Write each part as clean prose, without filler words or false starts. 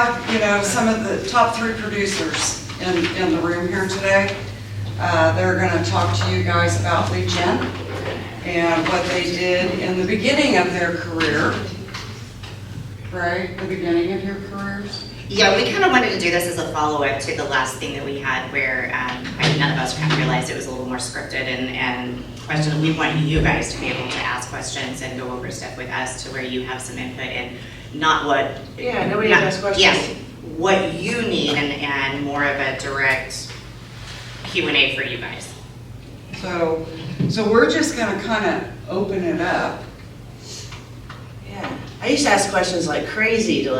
have, some of the top 3 producers in the room here today. They're going to talk to you guys about lead gen and what they did in the beginning of their career, right? The beginning of your careers? Yeah, we kind of wanted to do this as a follow-up to the last thing that we had where none of us kind of realized it was a little more scripted and questions. We want you guys to be able to ask questions and go over stuff with us to where you have some input and not what... Yeah, nobody asks questions. Yes, what you need and more of a direct Q&A for you guys. So we're just going to kind of open it up. Yeah, I used to ask questions like crazy to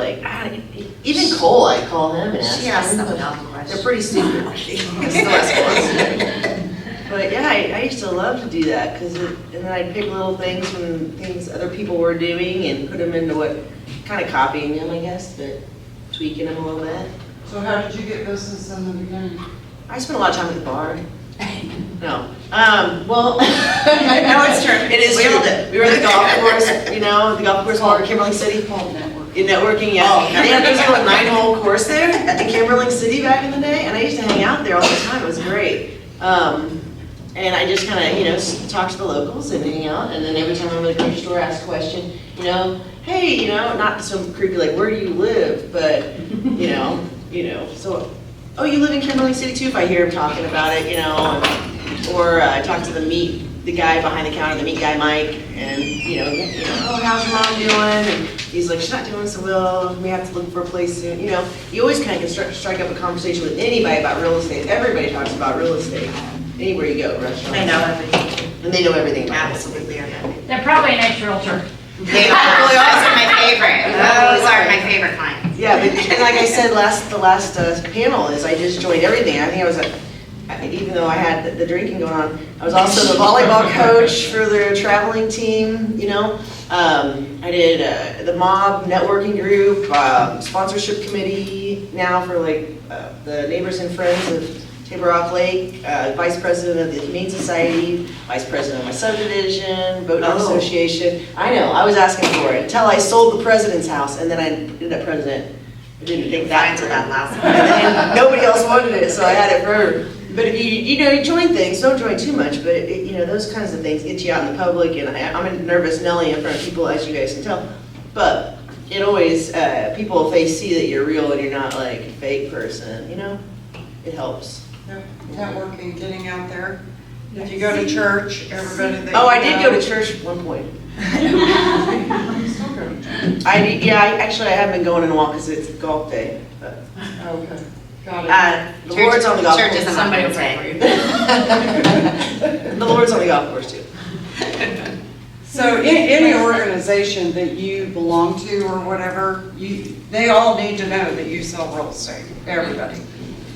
even Cole, I'd call him and ask She asked him. some dumb questions. They're pretty stupid. I still ask questions. But yeah, I used to love to do that and then I'd pick little things from things other people were doing and put them into kind of copying them, I guess, but tweaking them a little bit. So how did you get business in the beginning? I spent a lot of time at the bar. No. Well, I know it's true. It is true. We were at the golf course, the golf course bar in Kimberling City. Called networking. In networking, yeah. Oh, They had this little 9-hole course there in Kimberling City back in the day, and I used to hang out there all the time. It was great. And I just kind of, talk to the locals and hang out, and then every time I'm at the grocery store, ask a question, hey, not so creepy like, where do you live, but, so, oh, you live in Kimberling City too, if I hear him talking about it, or I talk to the guy behind the counter, the meat guy, Mike, and, oh, how's your mom doing? And he's like, she's not doing so well, we have to look for a place soon, you always kind of can strike up a conversation with anybody about real estate. Everybody talks about real estate, anywhere you go, restaurant. They know everything. And they know everything about it. Absolutely are. They're probably an ex-realtor. They are. Those are my favorite. Those are my favorite clients. Yeah, but and like I said, the last panel is I just joined everything. I think I was even though I had the drinking going on, I was also the volleyball coach for the traveling team. I did the mob networking group, sponsorship committee now for the neighbors and friends of Table Rock Lake, vice president of the Humane Society, vice president of my subdivision, boat association. I know, I was asking for it until I sold the president's house, and then I ended up president. I didn't think that to that last one. And then nobody else wanted it, so I had it for her. But if you join things, don't join too much, but those kinds of things get you out in the public, and I'm a nervous Nelly in front of people, as you guys can tell. But it always, people, if they see that you're real and you're not like a fake person, it helps. Yeah, networking, getting out there. If you go to church, everybody that I did go to church at one point. Still go to church. I haven't been going in a while because it's golf day. But. Okay, got it. The Lord's on the golf Church course. isn't somebody will pray for you. The Lord's on the golf course too. So any organization that you belong to or whatever, they all need to know that you sell real estate, everybody.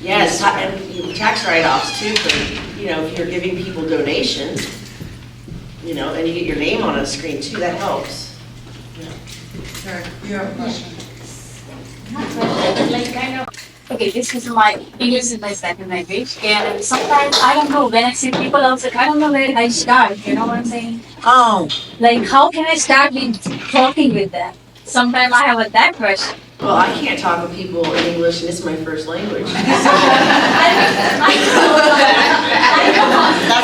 Yes, and tax write-offs too for, if you're giving people donations, and you get your name on a screen too, that helps. Okay, you have a question? Okay, this is my English is my second language, and sometimes I don't know when I see people outside, I don't know where I start. You know what I'm saying? Oh. How can I start with talking with them? Sometimes I have that question. Well, I can't talk with people in English, and it's my first language. That's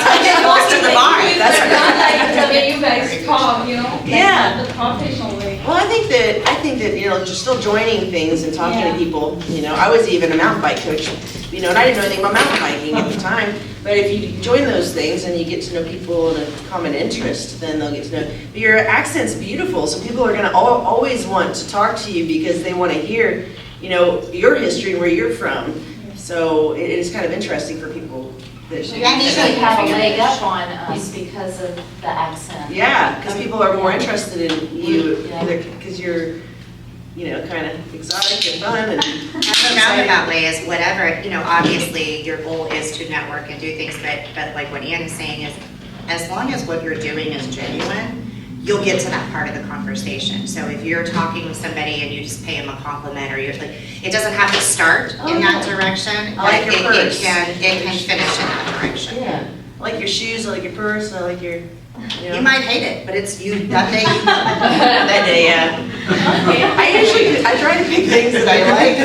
why she goes to the bar. That's right. The way you guys talk, Yeah. the professional way. Well, I think that just still joining things and talking to people. I was even a mountain bike coach, and I didn't know anything about mountain biking at the time. But if you join those things and you get to know people in a common interest, then they'll get to know. But your accent's beautiful, so people are going to always want to talk to you because they want to hear, your history and where you're from. So it is kind of interesting for people. You actually have a leg up on us because of the accent. Yeah, because people are more interested in you because you're, kind of exotic and fun. And The roundabout way is whatever, obviously your goal is to network and do things, but like what Ann is saying is, as long as what you're doing is genuine, you'll get to that part of the conversation. So if you're talking with somebody and you just pay them a compliment, or you're like, it doesn't have to start in that direction, I like but your purse. it can finish in that direction. Yeah, I like your shoes, I like your purse, I like your You know? You might hate it, but it's you, that day you. That day, yeah. I try to pick things that I like.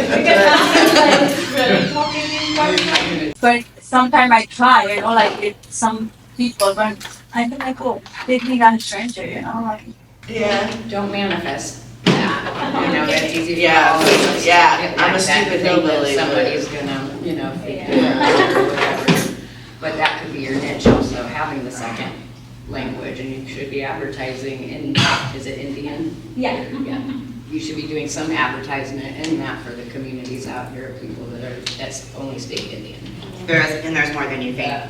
But sometimes I try, like with some people, but I feel like, oh, they think I'm a stranger, like. Yeah. Don't manifest that, that's easy for Yeah, all of us. yeah, Get I'm a like that stupid thing that hillbilly, but- somebody's gonna, think Yeah. or whatever. But that could be your niche also, having the second language, and you should be advertising in, is it Indian? Yeah. Yeah. You should be doing some advertisement in that for the communities out here, people that only speak Indian. There's more than you think.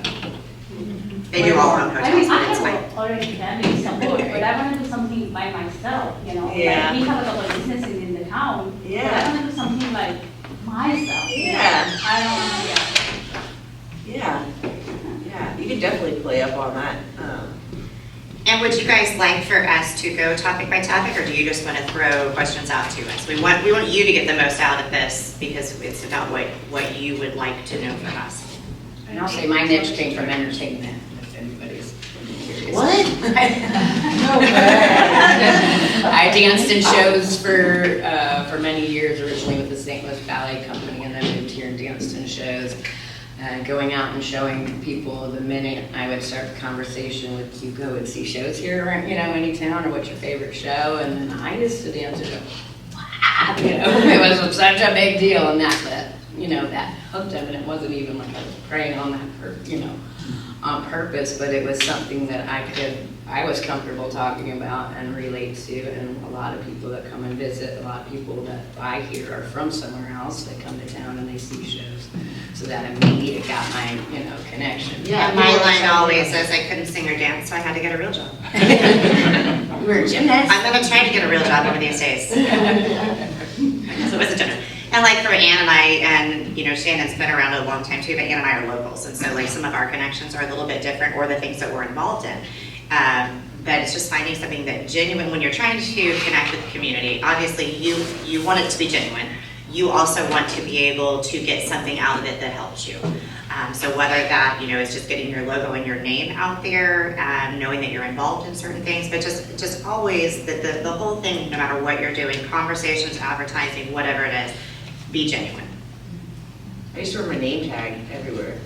They do all their own I hotels, mean, I but it's fine. have already family support, but I want to do something by myself, Yeah. Like, we have a couple of businesses in the town. But Yeah. I want to do something like myself. Yeah. I don't, Yeah, you could definitely play up on that. And would you guys like for us to go topic by topic, or do you just want to throw questions out to us? We want you to get the most out of this, because it's about what you would like to know from us. And I'll say my niche came from entertainment, if anybody's curious. What? No way. I danced in shows for many years, originally with the St. Louis Ballet Company, and then moved here and danced in shows. Going out and showing people the minute I would start the conversation with, you go and see shows here, any town, or what's your favorite show? And then I used to dance and go, wow, it was such a big deal, and that hooked them, and it wasn't even like I was preying on that, on purpose, but it was something that I was comfortable talking about and relate to, and a lot of people that come and visit, a lot of people that I hear are from somewhere else, they come to town and they see shows, so that immediately got my, connection. Yeah. And my line always is, I couldn't sing or dance, so I had to get a real job. We were gymnasts. I'm gonna try to get a real job one of these days. So it was a gender. And like for Ann and I, and Shannon's been around a long time too, but Ann and I are locals, and so like some of our connections are a little bit different, or the things that we're involved in. But it's just finding something that genuine, when you're trying to connect with the community, obviously you want it to be genuine. You also want to be able to get something out of it that helps you. So whether that, is just getting your logo and your name out there, knowing that you're involved in certain things, but just always the whole thing, no matter what you're doing, conversations, advertising, whatever it is, be genuine. I used to wear my name tag everywhere.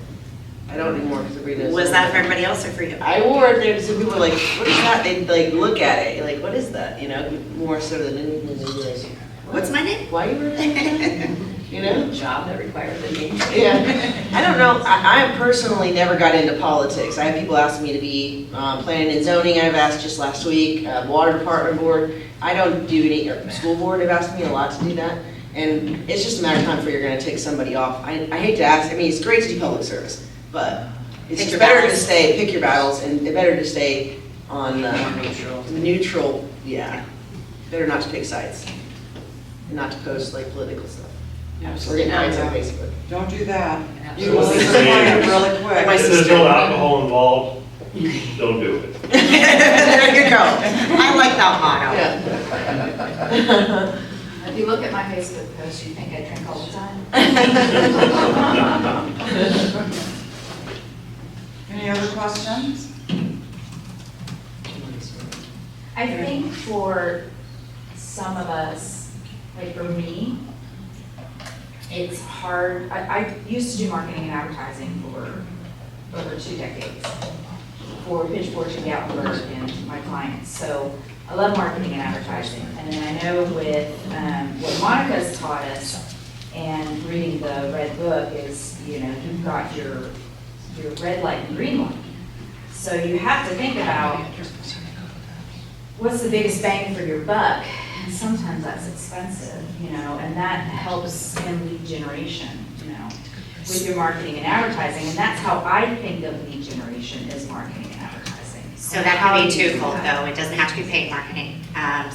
I don't anymore because everybody knows. Was that for everybody else or for you? I wore it there, so people were like, what is that? They'd like look at it, like, what is that? More so than anything, they'd be like, What's my name? why you wear that? Job that requires a name. Yeah, I don't know, I personally never got into politics. I have people ask me to be planning and zoning, I've asked just last week, water department board. I don't do any, school board, they've asked me a lot to do that. And it's just a matter of time before you're gonna take somebody off. I hate to ask, it's great to do public service, but it's Pick your better to battles. pick your battles, and it's better to stay on neutral, yeah. Better not to pick sides, and not to post like political stuff. We're getting fines on Facebook. Don't do that. You Absolutely. will lose your mind really Like my quick. If there's sister. no alcohol involved, don't do it. There you go. I like that motto. Yeah. If you look at my Facebook post, you think I drink all the time? Any other questions? I think for some of us, like for me, it's hard. I used to do marketing and advertising for over 2 decades for Pitchfork and Gatlinburg and my clients. So I love marketing and advertising. And then I know with what Monica's taught us and reading the red book is, you've got your red light and green light. So you have to think about what's the biggest bang for your buck? And sometimes that's expensive, and that helps in lead generation, with your marketing and advertising. And that's how I think of lead generation, is marketing and advertising. So that can be twofold though, it doesn't have to be paid marketing.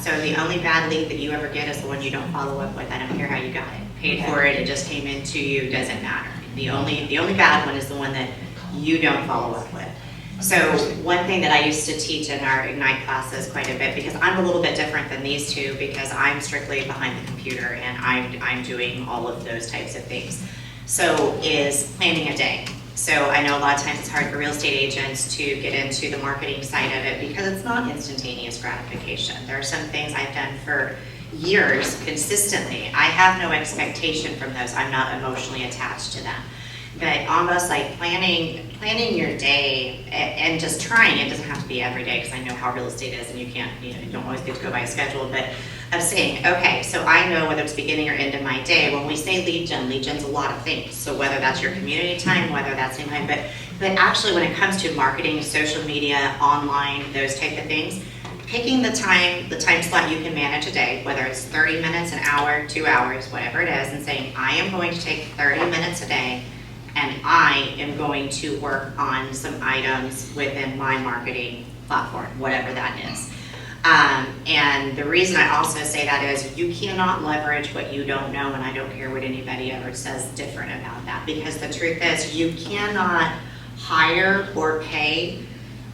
So the only bad lead that you ever get is the one you don't follow up with. I don't care how you got it. Paid for it, it just came into you, doesn't matter. The only bad one is the one that you don't follow up with. So one thing that I used to teach in our Ignite classes quite a bit, because I'm a little bit different than these two, because I'm strictly behind the computer and I'm doing all of those types of things. So is planning a day. So I know a lot of times it's hard for real estate agents to get into the marketing side of it because it's not instantaneous gratification. There are some things I've done for years consistently. I have no expectation from those. I'm not emotionally attached to them. But almost like planning your day and just trying, it doesn't have to be every day because I know how real estate is and you can't, you don't always get to go by a schedule, but of saying, okay, so I know whether it's beginning or end of my day. When we say lead gen's a lot of things. So whether that's your community time, whether that's in time, but actually when it comes to marketing, social media, online, those type of things, picking the time slot you can manage a day, whether it's 30 minutes, an hour, 2 hours, whatever it is, and saying, I am going to take 30 minutes a day and I am going to work on some items within my marketing platform, whatever that is. And the reason I also say that is you cannot leverage what you don't know, and I don't care what anybody ever says different about that, because the truth is you cannot hire or pay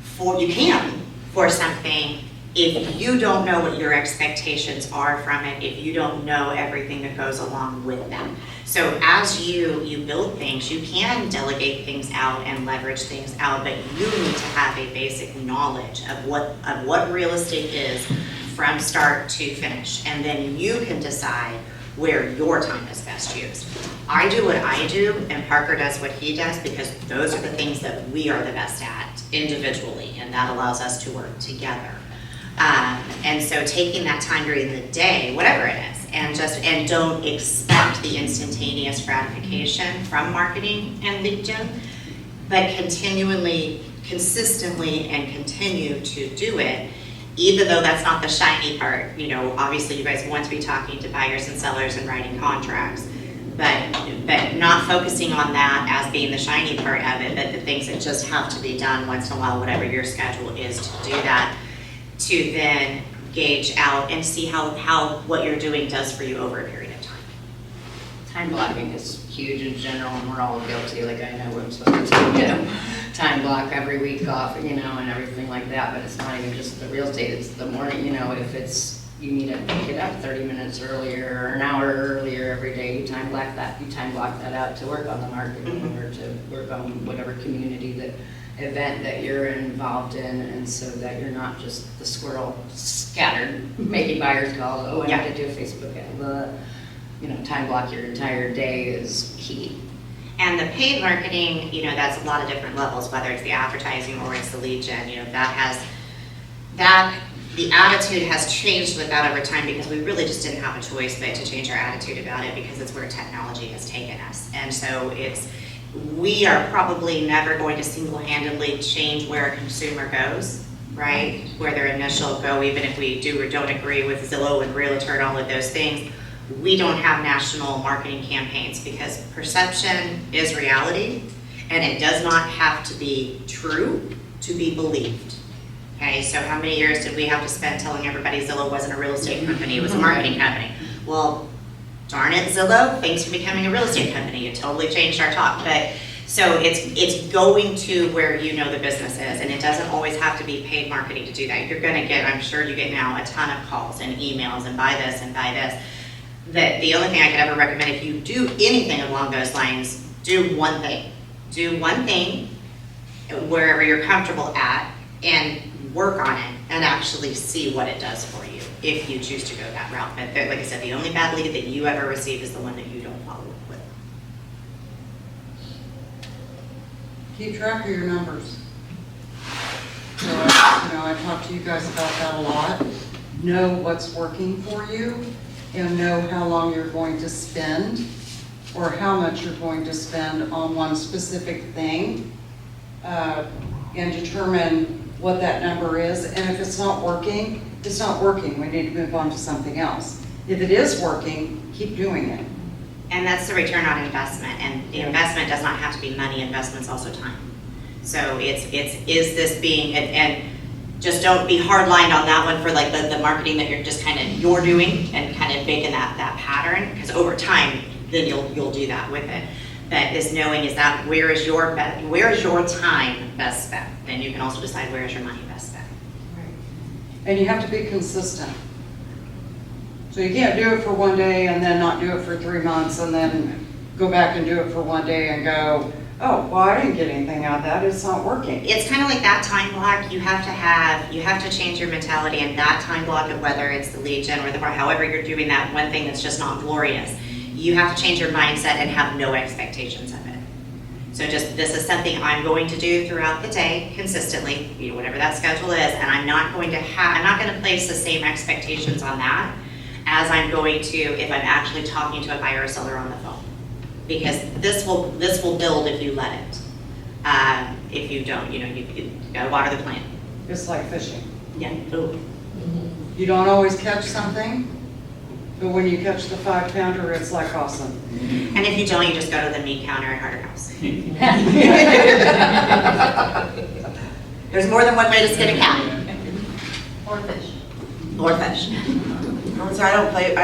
for something if you don't know what your expectations are from it, if you don't know everything that goes along with them. So as you build things, you can delegate things out and leverage things out, but you need to have a basic knowledge of what real estate is from start to finish. And then you can decide where your time is best used. I do what I do, and Parker does what he does, because those are the things that we are the best at individually, and that allows us to work together. And so taking that time during the day, whatever it is, and don't expect the instantaneous gratification from marketing and lead gen, but consistently and continue to do it, even though that's not the shiny part. Obviously you guys want to be talking to buyers and sellers and writing contracts, but not focusing on that as being the shiny part of it, but the things that just have to be done once in a while, whatever your schedule is to do that, to then gauge out and see how what you're doing does for you over a period of time. Time blocking is huge in general, and we're all guilty. Like, I know I'm supposed to, time block every week off, and everything like that, but it's not even just the real estate, it's the morning, if it's, you need to get up 30 minutes earlier or an hour earlier every day, you time block that out to work on the marketing or to work on whatever community event that you're involved in, and so that you're not just the squirrel scattered making buyers calls. Oh, I need to do a Facebook ad. Time block your entire day is key. And the paid marketing, that's a lot of different levels, whether it's the advertising or it's the lead gen. The attitude has changed with that over time, because we really just didn't have a choice but to change our attitude about it, because it's where technology has taken us. And so we are probably never going to single-handedly change where a consumer goes, right? Where their initial go, even if we do or don't agree with Zillow and Realtor and all of those things, we don't have national marketing campaigns, because perception is reality, and it does not have to be true to be believed. Okay, so how many years did we have to spend telling everybody Zillow wasn't a real estate company, it was a marketing company? Well, darn it, Zillow, thanks for becoming a real estate company. You totally changed our talk. But so it's going to where the business is, and it doesn't always have to be paid marketing to do that. You're going to get, I'm sure you get now, a ton of calls and emails and buy this and buy this. The only thing I could ever recommend, if you do anything along those lines, do one thing. Do one thing wherever you're comfortable at and work on it and actually see what it does for you, if you choose to go that route. But like I said, the only bad lead that you ever receive is the one that you don't follow up with. Keep track of your numbers. So, I talk to you guys about that a lot. Know what's working for you, and know how long you're going to spend, or how much you're going to spend on one specific thing, and determine what that number is. And if it's not working, it's not working. We need to move on to something else. If it is working, keep doing it. And that's the return on investment. And the investment does not have to be money, investment's also time. So is this being, and just don't be hard-lined on that one for like the marketing that you're doing and kind of making that pattern, because over time, then you'll do that with it. But this knowing is that where is your time best spent? Then you can also decide where is your money best spent. And you have to be consistent. So you can't do it for one day and then not do it for 3 months and then go back and do it for one day and go, oh, well, I didn't get anything out of that, it's not working. It's kind of like that time block, you have to change your mentality in that time block of whether it's the lead gen or however you're doing that one thing that's just not glorious. You have to change your mindset and have no expectations of it. So just, this is something I'm going to do throughout the day consistently, you know, whatever that schedule is, and I'm not going to place the same expectations on that as I'm going to if I'm actually talking to a buyer or seller on the phone. Because this will build if you let it. If you don't, you know, you gotta water the plant. It's like fishing. Yeah. You don't always catch something, but when you catch the 5-pounder, it's like awesome. And if you don't, you just go to the meat counter at Harder House. There's more than one way to skin a cat. Or fish. Or fish. So I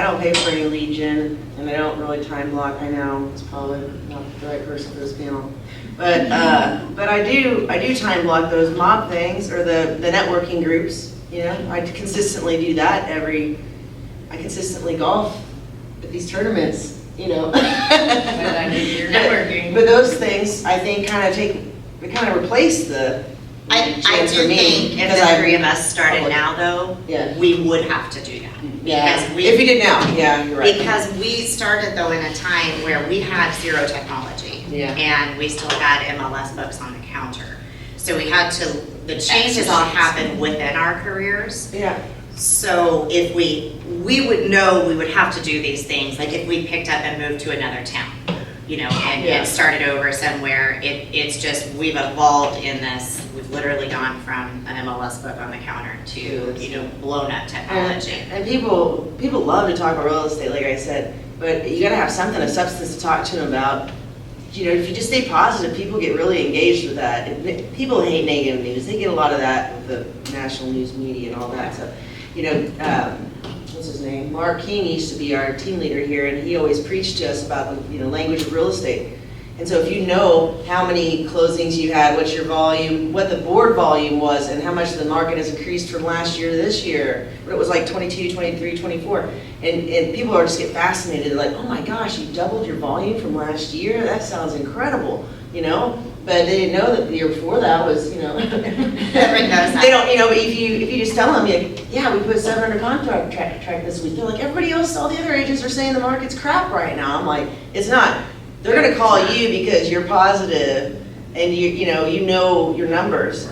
don't pay for any lead gen, and I don't really time block. I know it's probably not the right person for this panel, but I do time block those mob things or the networking groups. You know, I consistently do that I consistently golf at these tournaments. You know, You're networking. but those things I think kind of replace the. I chance do for me, think if because the I'm three of us started public. now though, Yeah. we would have to do that. Yeah. Because we, If we did now, yeah, you're right. Because we started though in a time where we had zero technology. Yeah. And we still had MLS books on the counter. So we had to, the changes all happened within our careers. Yeah. So if we would know we would have to do these things, like if we picked up and moved to another town, you know, and started over somewhere, it's just, we've evolved in this. We've literally gone from an MLS book on the counter to, you know, blown up technology. And people love to talk about real estate, like I said, but you gotta have something of substance to talk to them about. You know, if you just stay positive, people get really engaged with that. And people hate negative news. They get a lot of that with the national news media and all that. So, you know, what's his name? Mark King used to be our team leader here, and he always preached to us about the, you know, language of real estate. And so if you know how many closings you had, what's your volume, what the board volume was, and how much the market has increased from last year to this year, what it was like 22, 23, 24, and people are just get fascinated, like, oh my gosh, you doubled your volume from last year? That sounds incredible, you know? But they didn't know that the year before that was, you know. Everyone knows that. They don't, you know, but if you just tell them, yeah, we put 7 under contract track this week, they're like, everybody else, all the other agents are saying the market's crap right now. I'm like, it's not. They're gonna call you because you're positive and you know your numbers.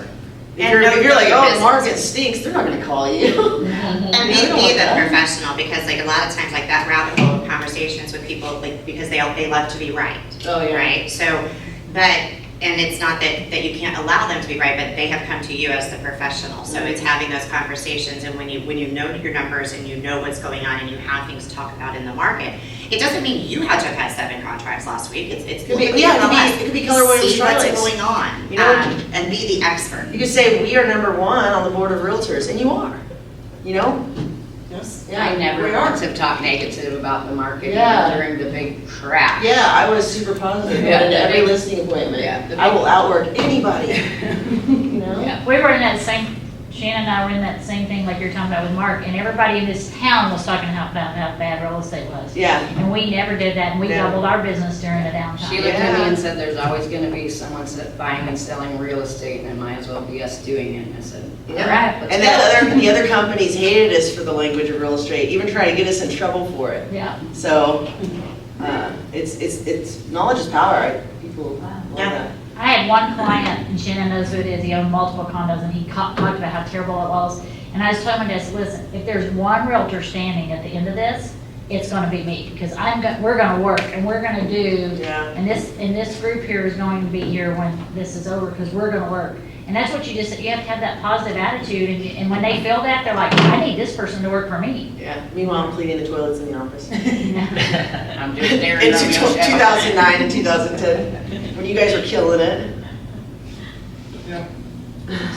If you're like, oh, the market stinks, they're not gonna call you. And be the professional, because like a lot of times like that rabbit hole of conversations with people, like, because they love to be right. Oh, yeah. Right? So, and it's not that you can't allow them to be right, but they have come to you as the professional. So it's having those conversations, and when you know your numbers and you know what's going on and you have things to talk about in the market, it doesn't mean you had to have had 7 contracts last week. It could be Keller Williams see what's Charlie's. going on, You know, and be the expert. You could say we are number 1 on the board of realtors, and you are. You know. Yes. I never we are. once have talked negative about the market Yeah. during the big crash. Yeah, I was super positive. Yeah, Into every big- listing appointment. Yeah, the I big- will outwork anybody. You know. Yeah. We were in that same, Shannon and I were in that same thing like you're talking about with Mark, and everybody in this town was talking about how bad real estate was. Yeah. And we never did that, and we Yeah. doubled our business during the downtime. She looked at me and said, there's always gonna be someone buying and selling real estate, and it might as well be us doing it. And I said, Yeah. Right. let's And go. the other companies hated us for the language of real estate, even trying to get us in trouble for it. Yeah. So, it's knowledge is power. People love Yeah. that. I had one client, and Shannon knows who it is, he owned multiple condos, and he talked about how terrible it was. And I just told him this, listen, if there's one realtor standing at the end of this, it's gonna be me, because we're gonna work, and we're gonna do, Yeah. and this group here is going to be here when this is over, because we're gonna work. And that's what you just said, you have to have that positive attitude, and when they feel that, they're like, I need this person to work for me. Yeah. Meanwhile, I'm cleaning the toilets in the office. I'm just there. In 2009 and 2010, when you guys were killing it. Yeah.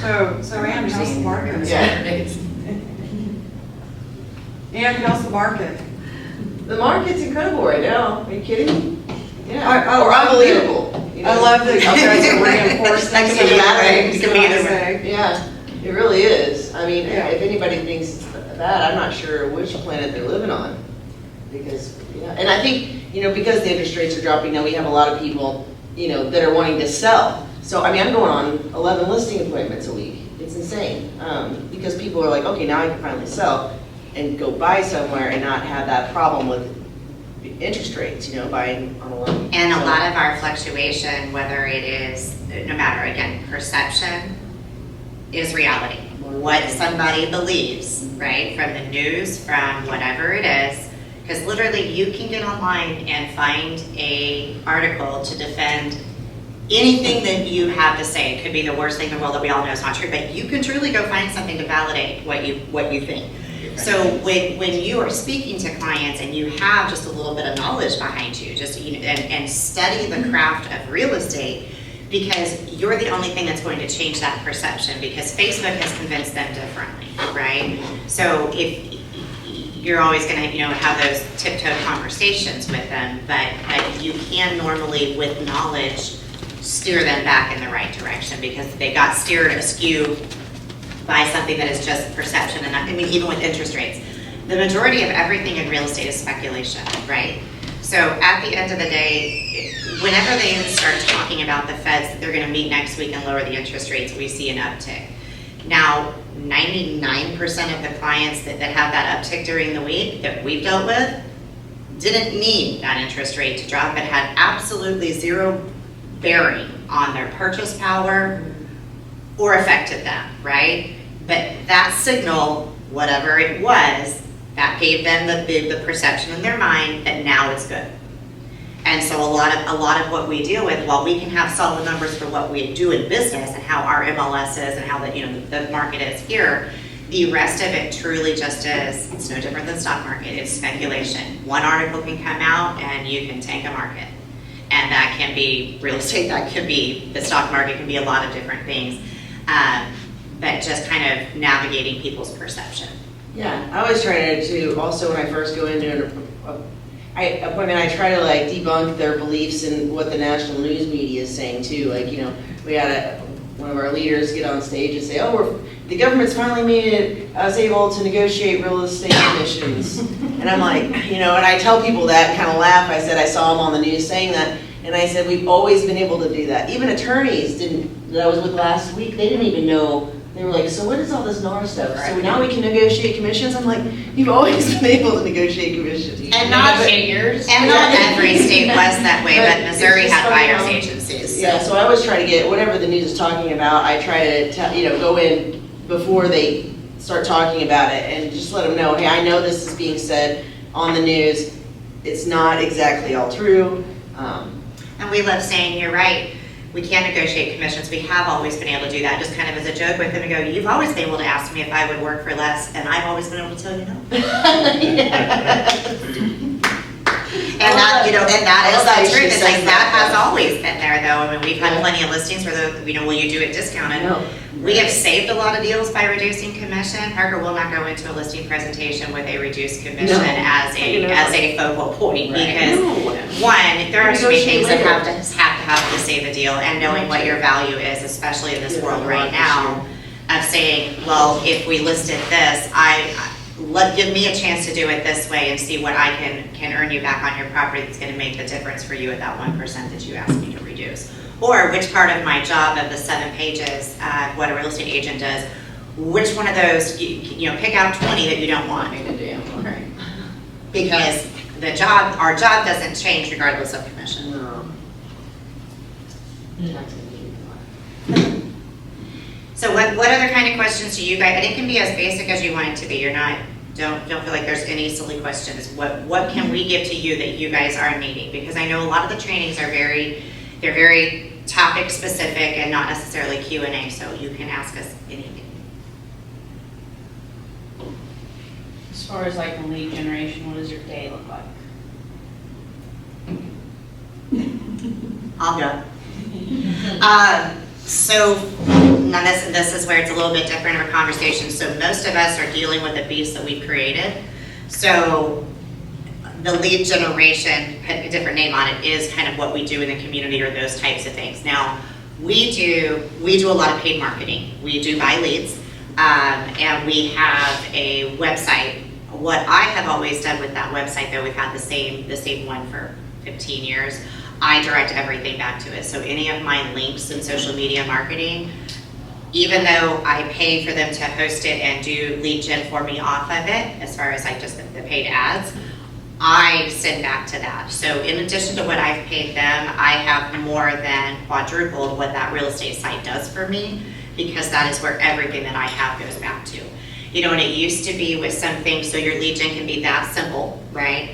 So Ann, how's the market? Yeah. Ann, how's the market? The market's incredible right now. Are you kidding? Yeah. I Or love unbelievable. You know? I love that you guys are reinforcing That some could of be the either way. things It could that be I either way. say. Yeah, it really is. I mean, Yeah. if anybody thinks that, I'm not sure which planet they're living on. Because, yeah, and I think, because the interest rates are dropping, now we have a lot of people, that are wanting to sell. So, I mean, I'm going on 11 listing appointments a week. It's insane. Because people are like, okay, now I can finally sell and go buy somewhere and not have that problem with interest rates, buying on a loan. And a So- lot of our fluctuation, whether it is, no matter, again, perception is reality. What somebody believes, right, from the news, from whatever it is, because literally you can get online and find a article to defend anything that you have to say. It could be the worst thing in the world that we all know is not true, but you can truly go find something to validate what you think. So when you are speaking to clients and you have just a little bit of knowledge behind you, just and study the craft of real estate, because you're the only thing that's going to change that perception, because Facebook has convinced them differently, right? So if you're always going to have those tiptoe conversations with them, but you can normally, with knowledge, steer them back in the right direction, because they got steered askew by something that is just perception. And I mean, even with interest rates, the majority of everything in real estate is speculation, right? So at the end of the day, whenever they start talking about the feds that they're going to meet next week and lower the interest rates, we see an uptick. Now, 99% of the clients that have that uptick during the week that we've dealt with didn't need that interest rate to drop. It had absolutely zero bearing on their purchase power or affected them, right? But that signal, whatever it was, that gave them the perception in their mind that now it's good. And so a lot of what we deal with, while we can have solid numbers for what we do in business and how our MLS is and how the market is here, the rest of it truly just is, it's no different than stock market, it's speculation. One article can come out and you can tank a market. And that can be real estate, that could be the stock market, can be a lot of different things. But just kind of navigating people's perception. Yeah, I always try to also, when I first go into an appointment, I try to debunk their beliefs in what the national news media is saying too. We had one of our leaders get on stage and say, "Oh, the government's finally made us able to negotiate real estate commissions." And I'm like, and I tell people that and kind of laugh. I said I saw them on the news saying that, and I said we've always been able to do that. Even attorneys that I was with last week, they didn't even know. They were like, "So what is all this NAR stuff? So now we can negotiate commissions?" I'm like, "You've always been able to negotiate commissions." And not yours. And not every state was that way, but Missouri had buyer's agencies. Yeah, so I always try to get whatever the news is talking about. I try to go in before they start talking about it and just let them know, hey, I know this is being said on the news. It's not exactly all true. And we love saying, you're right, we can't negotiate commissions. We have always been able to do that, just kind of as a joke with them and go, you've always been able to ask me if I would work for less, and I've always been able to tell you no. And that, and that is the truth. It's like, that has always been there though. I mean, we've had plenty of listings where will you do it discounted? No. We have saved a lot of deals by reducing commission. Parker will not go into a listing presentation with a reduced commission as a focal point, because one, there are so many things that have to save a deal, and knowing what your value is, especially in this world right now, of saying, well, if we listed this, give me a chance to do it this way and see what I can earn you back on your property that's going to make the difference for you at that 1% that you asked me to reduce. Or which part of my job of the 7 pages, what a real estate agent does, which one of those, pick out 20 that you don't want. Right. Because our job doesn't change regardless of commission. No. So what other kind of questions do you guys, and it can be as basic as you want it to be. Don't feel like there's any silly questions. What can we give to you that you guys are needing? Because I know a lot of the trainings are very topic specific and not necessarily Q&A, so you can ask us anything. As far as lead generation, what does your day look like? I'll go. So now this is where it's a little bit different of a conversation. So most of us are dealing with a beast that we've created. So the lead generation, put a different name on it, is kind of what we do in the community, or those types of things. Now, we do a lot of paid marketing. We do buy leads, and we have a website. What I have always done with that website, though, we've had the same one for 15 years. I direct everything back to it. So any of my links in social media marketing, even though I pay for them to host it and do lead gen for me off of it, as far as like just the paid ads, I send back to that. So in addition to what I've paid them, I have more than quadrupled what that real estate site does for me, because that is where everything that I have goes back to. You know, and it used to be with some things, so your lead gen can be that simple, right?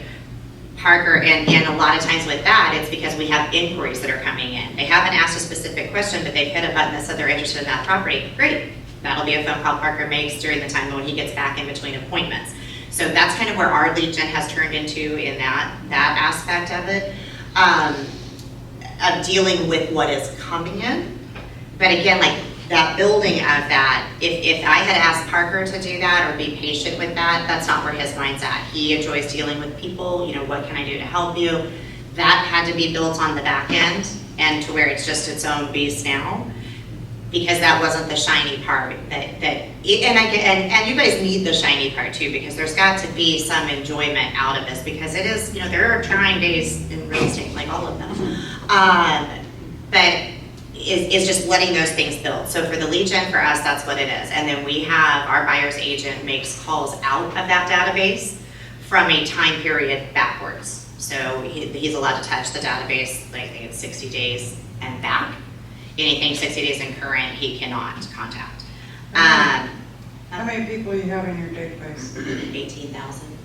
Parker, and a lot of times with that, it's because we have inquiries that are coming in. They haven't asked a specific question, but they've hit a button that said they're interested in that property. Great. That'll be a phone call Parker makes during the time when he gets back in between appointments. So that's kind of where our lead gen has turned into in that aspect of it, of dealing with what is coming in. But again, like that building of that, if I had asked Parker to do that or be patient with that, that's not where his mind's at. He enjoys dealing with people, you know, what can I do to help you? That had to be built on the back end and to where it's just its own beast now, because that wasn't the shiny part and you guys need the shiny part too, because there's got to be some enjoyment out of this, because it is, you know, there are trying days in real estate, like all of them. But is just letting those things build. So for the lead gen, for us, that's what it is. And then we have our buyer's agent makes calls out of that database from a time period backwards. So he's allowed to touch the database, like I think it's 60 days and back. Anything 60 days and current, he cannot contact. How many people you have in your database? 18,000.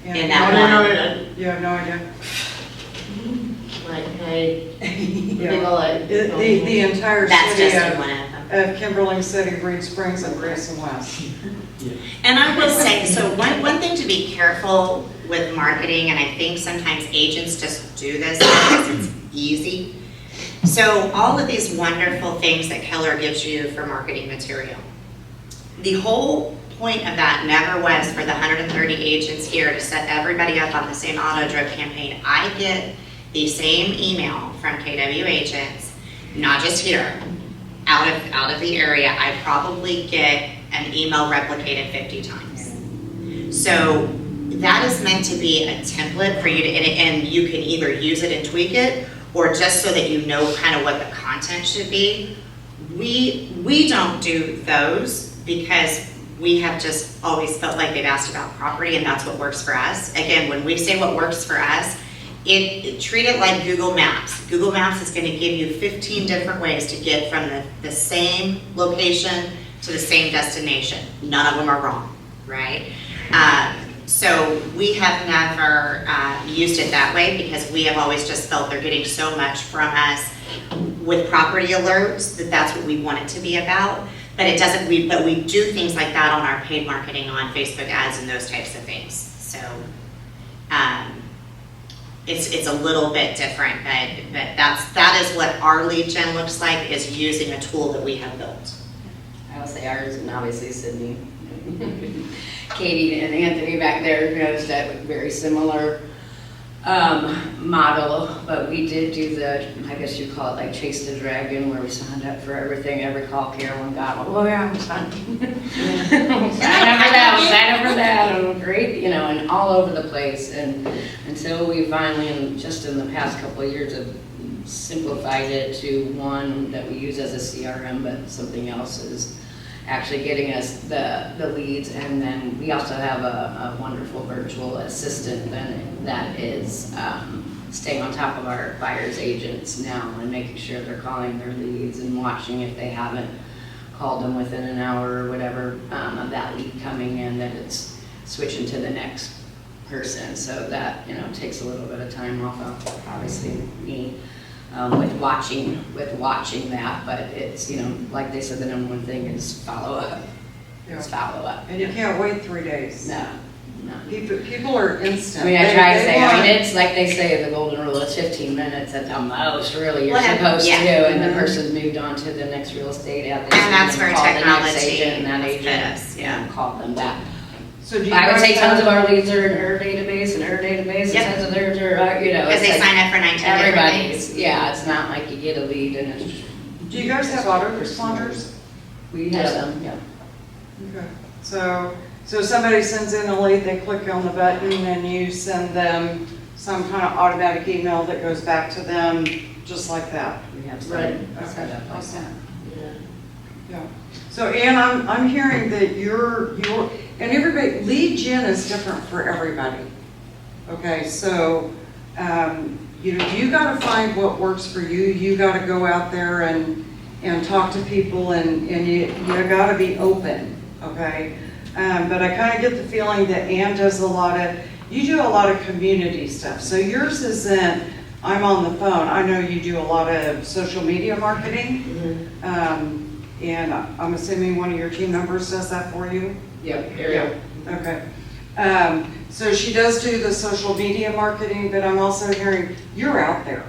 Okay. In that one. You have no idea? Like, hey, Yeah. people like. The entire That's city just in one of them. of Kimberling City, Reed Springs, and Grayson West. And I will say, so one thing to be careful with marketing, and I think sometimes agents just do this because it's easy. So all of these wonderful things that Keller gives you for marketing material, the whole point of that never was for the 130 agents here to set everybody up on the same auto drip campaign. I get the same email from KW agents, not just here, out of the area. I probably get an email replicated 50 times. So that is meant to be a template for you to, and you can either use it and tweak it, or just so that you know kind of what the content should be. We don't do those because we have just always felt like they've asked about property, and that's what works for us. Again, when we say what works for us, treat it like Google Maps. Google Maps is going to give you 15 different ways to get from the same location to the same destination. None of them are wrong, right? So we have never used it that way, because we have always just felt they're getting so much from us with property alerts that that's what we want it to be about. But it doesn't. But we do things like that on our paid marketing, on Facebook ads and those types of things. So it's a little bit different, but that is what our lead gen looks like, is using a tool that we have built. I will say ours, and obviously Sydney, Katie and Anthony back there knows that very similar model, but we did do the, I guess you call it like chase the dragon, where we signed up for everything, every call Carolyn got, oh yeah, I'm sign up for that, and great, you know, and all over the place, and until we finally, just in the past couple of years, have simplified it to one that we use as a CRM, but something else is actually getting us the leads. And then we also have a wonderful virtual assistant that is staying on top of our buyers agents now and making sure they're calling their leads and watching if they haven't called them within an hour or whatever of that lead coming in, that it's switching to the next person. So that, you know, takes a little bit of time off of obviously me. With watching that, but it's, you know, like they said, the number one thing is follow up. Yeah. It's follow up. And you can't wait 3 days. No. People are instant. I mean, I try to say, want- I mean, it's like they say, the golden rule is 15 minutes at the most, really, you're Well, supposed yeah. to, and the person's moved on to the next real estate ad. And that's where call the next technology agent, and that has agent, fit us, yeah. called them back. So do you I would guys say tons of have- our leads are in her database, and her database, Yep. and tons of theirs are, you know. Because it's they like sign up for 19 different everybody's, things. yeah, it's not like you get a lead and it's. Do you guys have autoresponders? We have them, yeah. Okay. So somebody sends in a lead, they click on the button, and you send them some kind of automatic email that goes back to them, just like that. We have Right. some set up like that. Yeah. So Ann, I'm hearing that you're, and everybody, lead gen is different for everybody. Okay, so, you gotta find what works for you. You gotta go out there and talk to people and you gotta be open, okay? But I kinda get the feeling that Ann does you do a lot of community stuff. So yours isn't, I'm on the phone. I know you do a lot of social media marketing. And I'm assuming one of your team members does that for you? Yep, Ariel. Okay. So she does do the social media marketing, but I'm also hearing you're out there.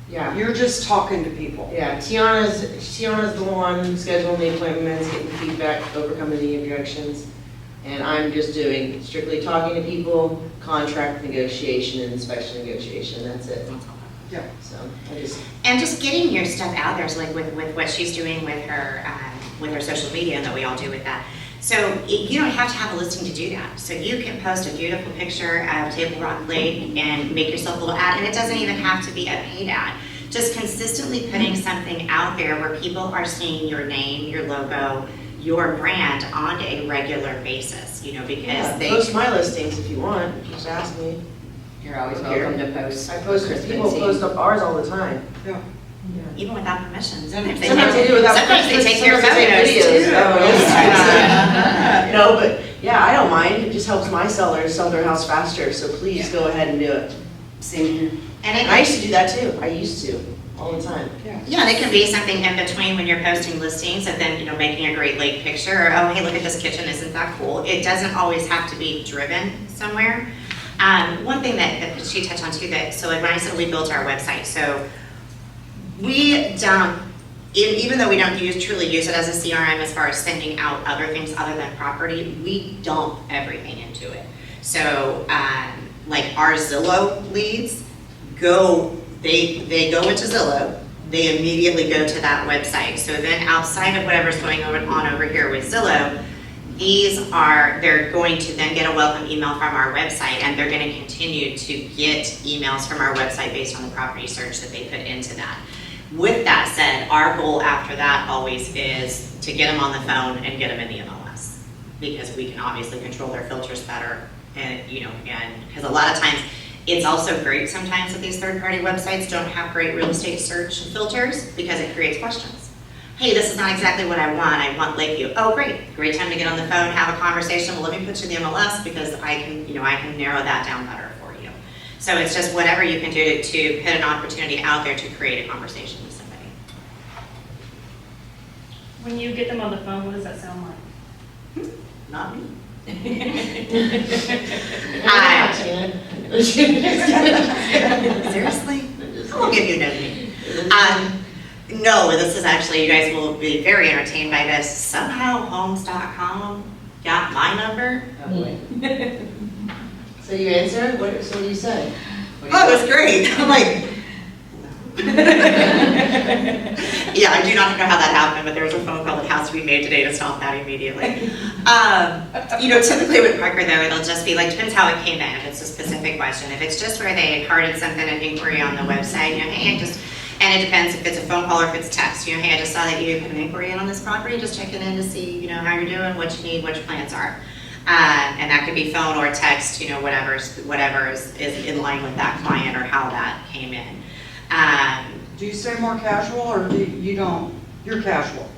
Yeah. You're just talking to people. Yeah, Tiana's the one scheduling the appointments, getting feedback, overcoming the objections. And I'm just doing strictly talking to people, contract negotiation and inspection negotiation, that's it. Yeah. So And just getting your stuff out there, so like with what she's doing with her social media that we all do with that. So you don't have to have a listing to do that. So you can post a beautiful picture of Table Rock Lake and make yourself a little ad, and it doesn't even have to be a paid ad. Just consistently putting something out there where people are seeing your name, your logo, your brand on a regular basis, because they post my listings if you want, just ask me. You're always Okay. welcome to post. I post, Crispin people seed. post up ours all the time. Yeah. even without permission. Sometimes Sometimes they do without. Sometimes they take your sometimes they photos take videos. too. Oh, yes. No, but yeah, I don't mind. It just helps my sellers sell their house faster. So please go ahead and do it. Same here. And I used to do that too. I used to all the time. yeah, and it can be something in between when you're posting listings and then, making a great lake picture, or, oh, hey, look at this kitchen, isn't that cool? It doesn't always have to be driven somewhere. One thing that she touched on too, so like when I said we built our website, so we don't, even though we don't truly use it as a CRM as far as sending out other things other than property, we dump everything into it. So like our Zillow leads they go into Zillow, they immediately go to that website. So then outside of whatever's going on over here with Zillow, they're going to then get a welcome email from our website, and they're going to continue to get emails from our website based on the property search that they put into that. With that said, our goal after that always is to get them on the phone and get them in the MLS, because we can obviously control their filters better, and because a lot of times it's also great sometimes that these third-party websites don't have great real estate search filters because it creates questions. Hey, this is not exactly what I want Lakeview. Oh, great time to get on the phone, have a conversation. Well, let me put you in the MLS because I can narrow that down better for you. So it's just whatever you can do to put an opportunity out there to create a conversation with somebody. When you get them on the phone, what does that sound like? Not me. Seriously? I'll give you no me. No, this is actually, you guys will be very entertained by this. Somehow homes.com got my number. So you answer? So what do you say? Oh, it was great. I'm like, yeah, I do not know how that happened, but there was a phone call that has to be made today to stop that immediately. Typically with Parker though, it'll just be like, depends how it came in, if it's a specific question. If it's just where they hearted something, an inquiry on the website, hey, and it depends if it's a phone call or if it's text. Hey, I just saw that you put an inquiry in on this property, just checking in to see, how you're doing, what you need, what your plans are. And that could be phone or text, whatever is in line with that client or how that came in. Do you stay more casual, or you're casual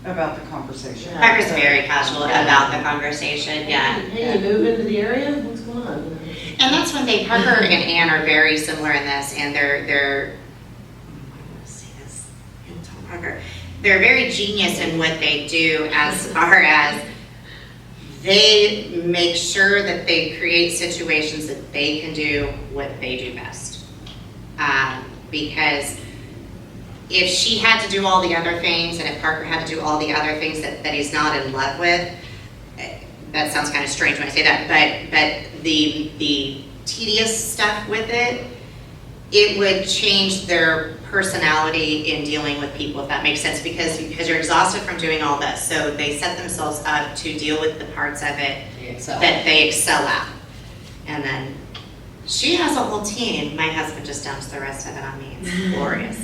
about the conversation? Yeah. Parker's very casual about the conversation, yeah. Hey, you move into the area? What's going on? And that's when Parker and Ann are very similar in this, and they're very genius in what they do as far as they make sure that they create situations that they can do what they do best. Because if she had to do all the other things, and if Parker had to do all the other things that he's not in love with, that sounds kind of strange when I say that, but the tedious stuff with it would change their personality in dealing with people, if that makes sense, because you're exhausted from doing all this. So they set themselves up to deal with the parts of it that they excel at. And then She has a whole team. My husband just dumps the rest of it on me. It's glorious.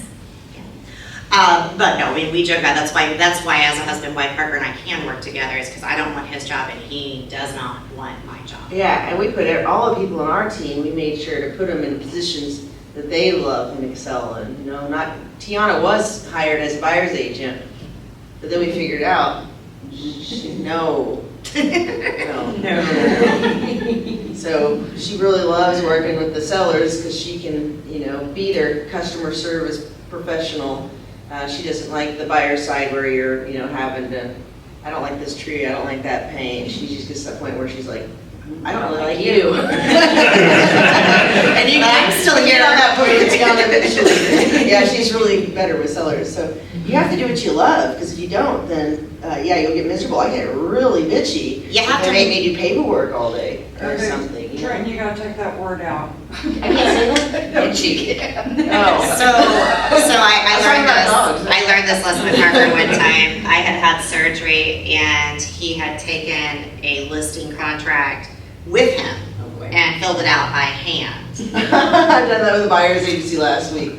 Yeah. But no, we joke about that's why as a husband-wife, Parker and I can work together is because I don't want his job and he does not want my job. Yeah, and we put all the people on our team, we made sure to put them in positions that they love and excel in. You know, not, Tiana was hired as a buyer's agent, but then we figured out, no. No. So she really loves working with the sellers because she can, you know, be their customer service professional. She doesn't like the buyer side where you're, you know, having to, I don't like this tree, I don't like that paint. She just gets to the point where she's like, I don't really like you. And I'm still here. On that point, it's down eventually. Yeah, she's really better with sellers. So you have to do what you love, because if you don't, then yeah, you'll get miserable. I get really bitchy. You have if to they make me do paperwork all day or Okay, something. You know? Trenton, you gotta take that word out. I can't say that. Bitchy. Oh. So I I learned this lesson with Parker one time. I had surgery and he had taken a listing contract with him and filled it out by hand. I've done that with a buyer's agency last week.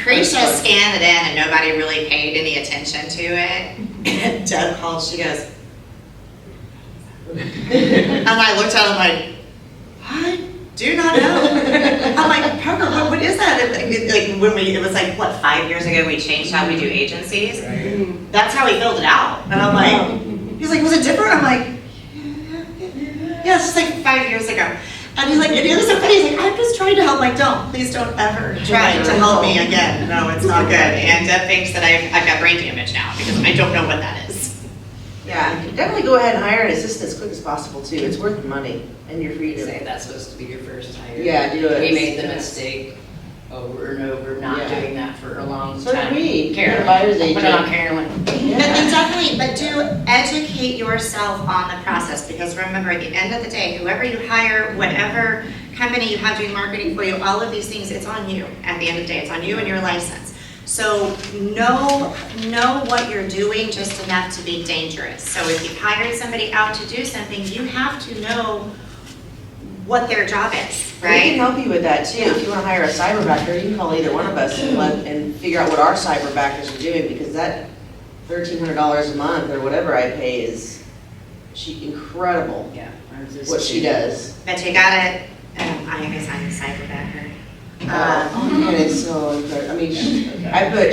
Krisha scanned it in and nobody really paid any attention to it. And Deb called, she goes, and I looked at him like, I do not know. I'm like, Parker, what is that? Like when it was like, what, 5 years ago we changed how we do agencies? That's how he filled it out. And I'm like, he's like, was it different? I'm like, yeah, it's just like 5 years ago. And he's like, it was so funny. He's like, I'm just trying to help. I'm like, please don't ever try to help me again. No, it's not good. And Deb thinks that I've got brain damage now because I don't know what that is. Yeah, definitely go ahead and hire an assistant as quick as possible too. It's worth the money and your freedom. Say that's supposed to be your first hire. Yeah, do it. We made the mistake over and over, not Yeah. doing that for a long So time. did we. Carolyn, Buyer's put it agent. on Carolyn. But do educate yourself on the process, because remember, at the end of the day, whoever you hire, whatever company you have doing marketing for you, all of these things, it's on you. At the end of the day, it's on you and your license. So know what you're doing just enough to be dangerous. So if you've hired somebody out to do something, you have to know what their job is, We right? can help you with that too. If you want to hire a cyberbacker, you can call either one of us and figure out what our cyberbackers are doing, because that $1,300 a month or whatever I pay is incredible Yeah. ours is what she too. does. But you gotta, I guess I'm a cyberbacker. And it's so incredible. I mean,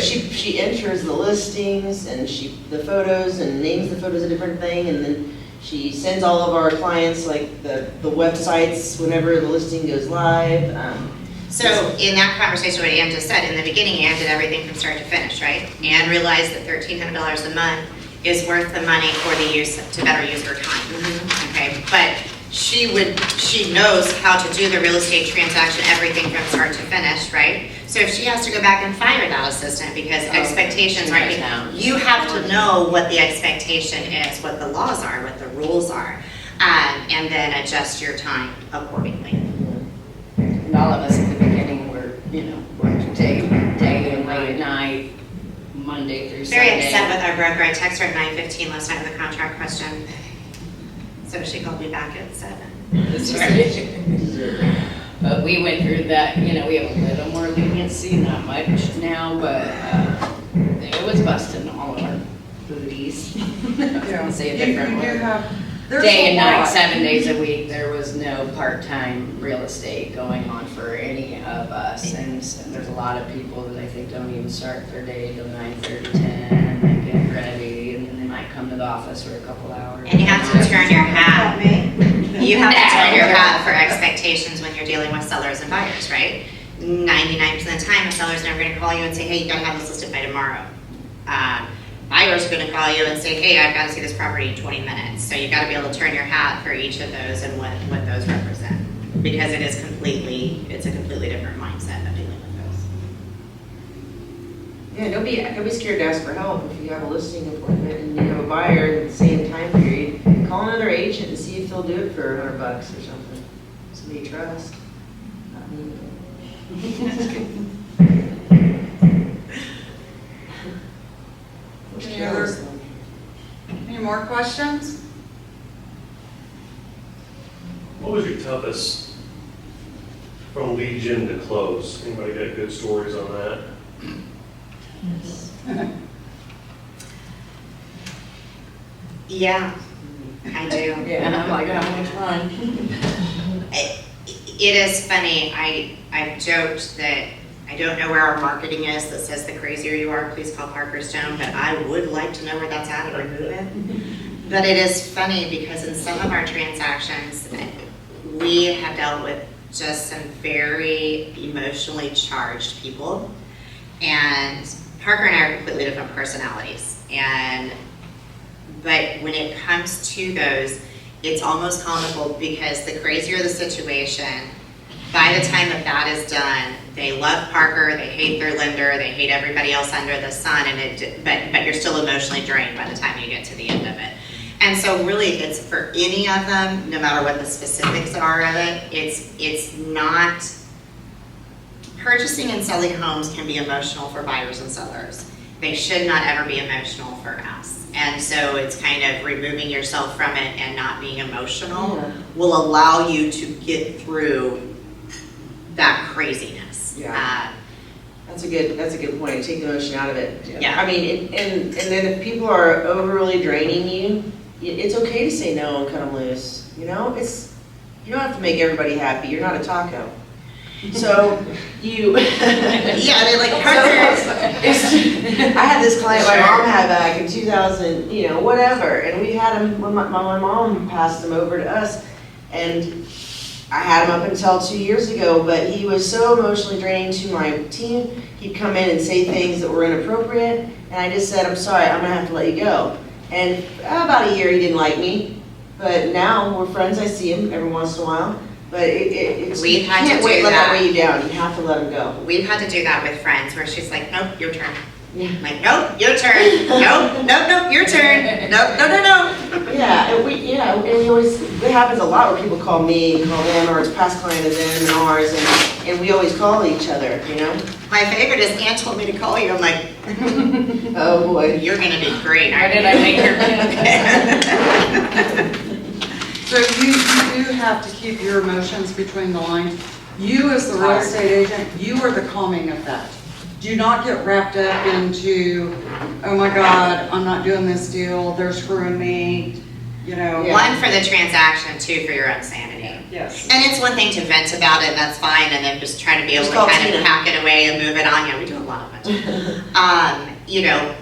she enters the listings and the photos and names the photos a different thing, and then she sends all of our clients like the websites whenever the listing goes live. So in that conversation, what Ann just said, in the beginning, Ann did everything from start to finish, right? Ann realized that $1,300 a month is worth the money for to better use her time, okay? But she knows how to do the real estate transaction, everything from start to finish, right? So if she has to go back and fire that assistant because expectations aren't, you have to know what the expectation is, what the laws are, what the rules are, and then adjust your time accordingly. And all of us at the beginning were, worked day and late at night, Monday through Very Sunday. upset with our broker. I texted her at 9:15 last night with a contract question. So she called me back at 7. That's right. But we went through that, we have a little more leniency, not much now, but it was busting all of our booties. I was gonna say a different You word. have, there's Day a and night, lot. 7 days a week, there was no part-time real estate going on for any of us. And there's a lot of people that I think don't even start their day till 9:30, 10, they get ready, and then they might come to the office for a couple hours. And you have to turn your hat. You have to turn your hat for expectations when you're dealing with sellers and buyers, right? 99% of the time, a seller's never going to call you and say, hey, you got to have this listed by tomorrow. Buyers are going to call you and say, hey, I've got to see this property in 20 minutes. So you've got to be able to turn your hat for each of those and what those represent. Because it's a completely different mindset of dealing with those. Yeah, don't be scared to ask for help if you have a listing appointment and you have a buyer in the same time period. Call another agent and see if they'll do it for $100 or something. Somebody you trust. Not me. Any more questions? What was your toughest From lead gen to close, anybody got good stories on that? Yeah, I do. Yeah, and I'm like, how much fun? It is funny, I've joked that I don't know where our marketing is that says the crazier you are, please call Parker Stone, but I would like to know where that's at and remove it. But it is funny because in some of our transactions, we have dealt with just some very emotionally charged people. And Parker and I are completely different personalities. But when it comes to those, it's almost comical because the crazier the situation, by the time that is done, they love Parker, they hate their lender, they hate everybody else under the sun, but you're still emotionally drained by the time you get to the end of it. And so really, it's for any of them, no matter what the specifics are of it, it's not, purchasing and selling homes can be emotional for buyers and sellers. They should not ever be emotional for us. And so it's kind of removing yourself from it and not being emotional will allow you to get through that craziness. Yeah. That's a good point. Take the emotion out of it. Yeah. I mean, and then if people are overly draining you, it's okay to say no and cut them loose. You know, you don't have to make everybody happy. You're not a taco. So Yeah, they like Parker. I had this client my mom had back in 2000, whatever, and we had him when my mom passed him over to us, and I had him up until 2 years ago, but he was so emotionally draining to my team. He'd come in and say things that were inappropriate, and I just said, I'm sorry, I'm gonna have to let you go. And about a year he didn't like me, but now we're friends. I see him every once in a while. But it's We've you had to can't do let that that. weigh you down. You have to let him go. We've had to do that with friends where she's like, nope, your turn. Yeah. I'm like, nope, your turn. Nope, your turn. Nope, no. Yeah, and we always, it happens a lot where people call me, call them, or it's past client of them and ours, and we always call each other, My favorite is Ann told me to call you. I'm like, Oh, boy. you're gonna be great. Why did I make her pick? So you do have to keep your emotions between the lines. You as the real estate agent, you are the calming effect. Do not get wrapped up into, oh my God, I'm not doing this deal, they're screwing me, Yeah. One, for the transaction, two, for your own sanity. Yes. And it's one thing to vent about it, and that's fine, and then just try to be able Just to call kind of Tina. pack it away and move it on. Yeah, we do a lot of it.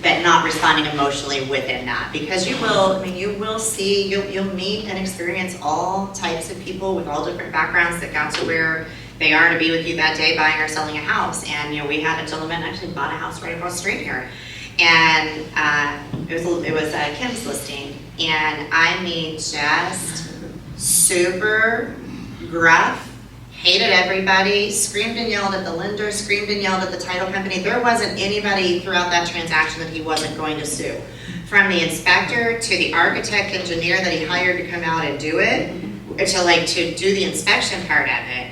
But not responding emotionally within that, because you will see, you'll meet and experience all types of people with all different backgrounds that got to where they are to be with you that day buying or selling a house. And, we had a gentleman actually bought a house right across the street here. And it was Kim's listing. And I mean, just super gruff, hated everybody, screamed and yelled at the lender, screamed and yelled at the title company. There wasn't anybody throughout that transaction that he wasn't going to sue. From the inspector to the architect engineer that he hired to come out and do it, to do the inspection part of it.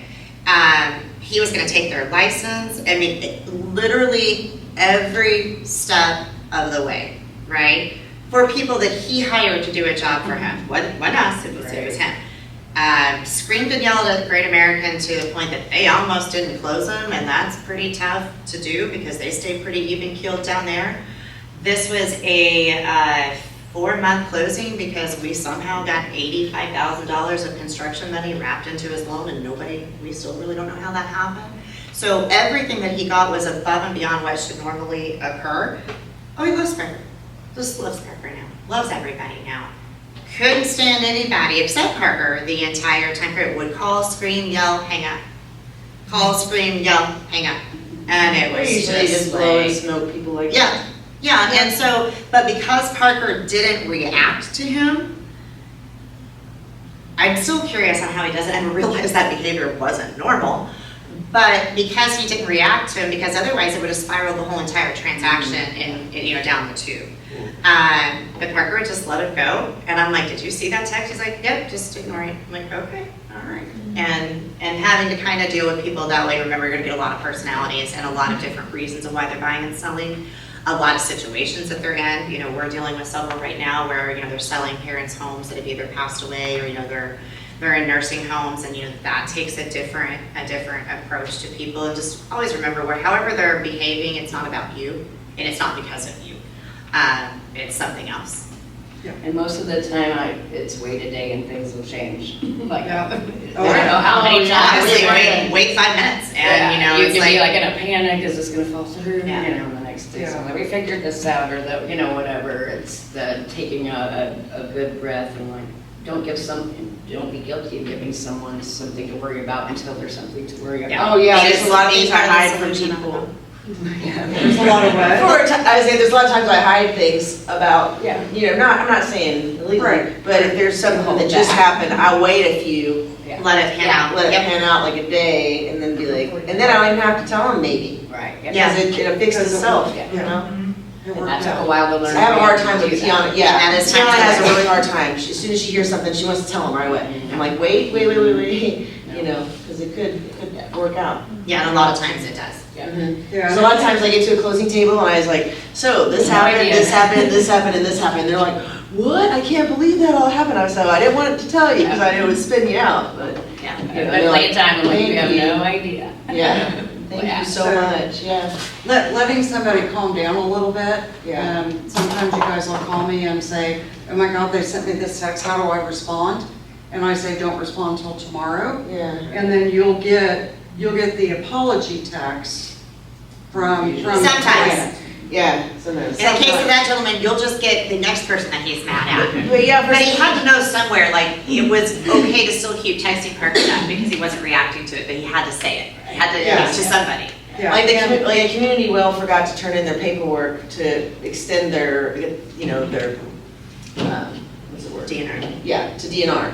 He was going to take their license. I mean, literally every step of the way, right? For people that he hired to do a job for him. Wasn't us, it was him. Screamed and yelled at Great American to the point that they almost didn't close them, and that's pretty tough to do because they stay pretty even-keeled down there. This was a 4-month closing because we somehow got $85,000 of construction money wrapped into his loan, and we still really don't know how that happened. So everything that he got was above and beyond what should normally occur. Oh, he loves Parker. Just loves Parker now. Loves everybody now. Couldn't stand anybody except Parker the entire time period. Would call, scream, yell, hang up. Call, scream, yell, hang up. And it was We usually just blow and smoke people like that. Yeah, and so, but because Parker didn't react to him, I'm still curious on how he does it, and realize that behavior wasn't normal. But because he didn't react to him, because otherwise it would have spiraled the whole entire transaction down the tube. But Parker would just let it go, and I'm like, did you see that text? He's like, yep, just ignore it. I'm like, okay, all right. And having to kind of deal with people that way, remember, you're gonna get a lot of personalities and a lot of different reasons of why they're buying and selling, a lot of situations that they're in. We're dealing with several right now where, they're selling parents' homes that have either passed away or, they're they're in nursing homes, and that takes a different approach to people. And just always remember, however they're behaving, it's not about you, and it's not because of you. It's something else. And most of the time, it's wait a day and things will change. Like, Yeah. I don't know how many times. Honestly, wait 5 minutes, and You it's can be like, like in a panic, is this gonna fall through, Yeah. the next day, so Yeah. we figured this out, or whatever, it's the taking a good breath and like, don't be guilty of giving someone something to worry about until there's something to worry Yeah. about. Oh, yeah, Because there's a lot of things I being hide the from solution. people. There's a lot of what? I was saying, there's a lot of times I hide things about, Yeah. I'm not saying illegally, Right. but if there's something Hold that just back. happened, I wait a few, Yeah. let it pan out. let it Yep. pan out like a day, and then be like, and then I don't even have to tell them maybe. Right. Yeah. Because it'll fix Because it itself, will, you yeah. know? It And worked that took a out. while to learn. I have a hard time to with do Tiana, that. yeah, That is Tiana time has a to- really hard time. As soon as she hears something, she wants to tell them right away. I'm like, wait, because it could work out. Yeah, and a lot of times it does. Yeah. So a lot of times I get to a closing table and I was like, so this No happened, idea. this happened, this happened, and this happened. They're like, what? I can't believe that all happened. I was like, I didn't want to tell you because I knew it would spin you out, but Yeah. But plenty of time, I'm like, you have Thank you. no idea. yeah. Thank Yeah. you so much, yeah. Letting somebody calm down a little bit. Yeah. Sometimes you guys will call me and say, oh my God, they sent me this text, how do I respond? And I say, don't respond till tomorrow. Yeah. And then you'll get the apology text from. Sometimes. Yeah, sometimes. In the case of that gentleman, you'll just get the next person that he's mad at. But yeah, But he had to know somewhere, like, it was okay to still keep texting Parker that because he wasn't reacting to it, but he had to say it. He had to, Yeah. to somebody. Yeah. like a community well forgot to turn in their paperwork to extend their, their, what's the word? DNR. Yeah, to DNR.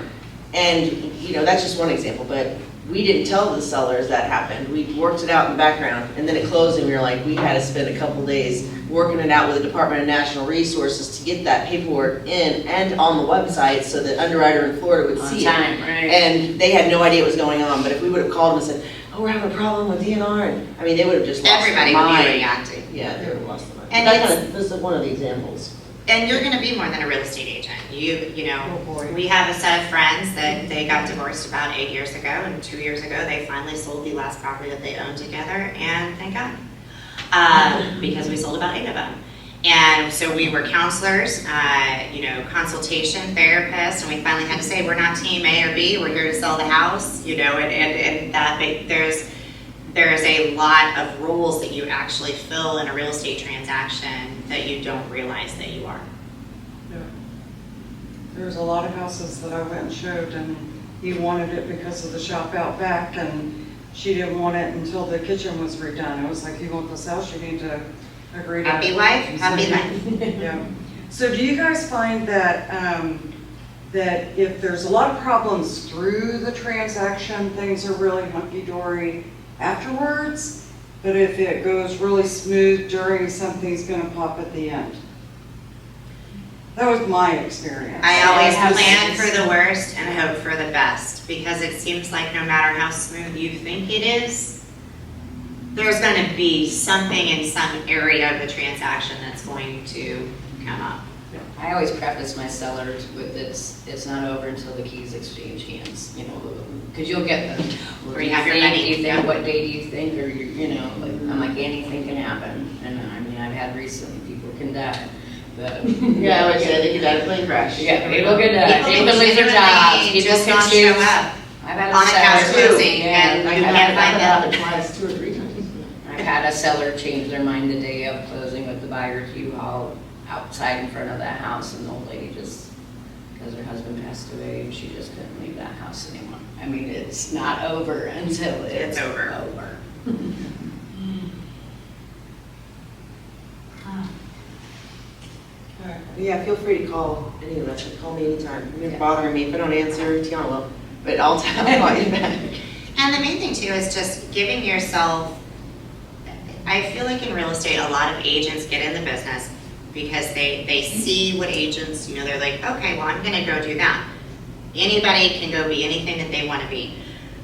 And, that's just one example, but we didn't tell the sellers that happened. We worked it out in the background, and then it closed, and we were like, we had to spend a couple days working it out with the Department of Natural Resources to get that paperwork in and on the website so that underwriter in Florida would On see it. time, right? And they had no idea what was going on, but if we would have called them and said, oh, we're having a problem with DNR, and, they would have just lost their Everybody would be mind. reacting. Yeah, they would have lost their mind. And This is one of the examples. And you're gonna be more than a real estate agent. Oh, boy. We have a set of friends that they got divorced about 8 years ago, and 2 years ago, they finally sold the last property that they owned together, and thank God. Because we sold about 8 of them. And so we were counselors, consultation therapists, and we finally had to say, we're not team A or B, we're here to sell the house, and that, there's a lot of roles that you actually fill in a real estate transaction that you don't realize that you are. There's a lot of houses that I went and showed, and he wanted it because of the shop out back, and she didn't want it until the kitchen was redone. I was like, you want this house, you need to agree to. Happy wife, happy life. Yeah. So do you guys find that, that if there's a lot of problems through the transaction, things are really hunky-dory afterwards, but if it goes really smooth during, something's gonna pop at the end? That was my experience. I always Yeah. plan for the worst and hope for the best, because it seems like no matter how smooth you think it is, there's gonna be something in some area of the transaction that's going to come up. I always preface my sellers with it's not over until the keys exchange hands, because you'll get them. Where you have your money. Do you think, what day do you think, or I'm like, anything can happen. And I've had recently, people can die, but. Yeah, I would say they could die in a plane crash. Yeah, people could die, People people can lose their jobs, legitimately people just can not choose. show up I've had on a couch seller, closing, yeah, and I you had can't that find them. happen twice, 2 or 3 times. I've had a seller change their mind the day of closing with the buyer's U-Haul outside in front of that house, and the old lady just, because her husband passed away, and she just couldn't leave that house anymore. It's not over until it's It's over. over. Yeah, feel free to call any of us, call me anytime. You're bothering me, if I don't answer, Tiana will, but I'll call you back. And the main thing too is just giving yourself, I feel like in real estate, a lot of agents get in the business because they see what agents, they're like, okay, well, I'm gonna go do that. Anybody can go be anything that they wanna be.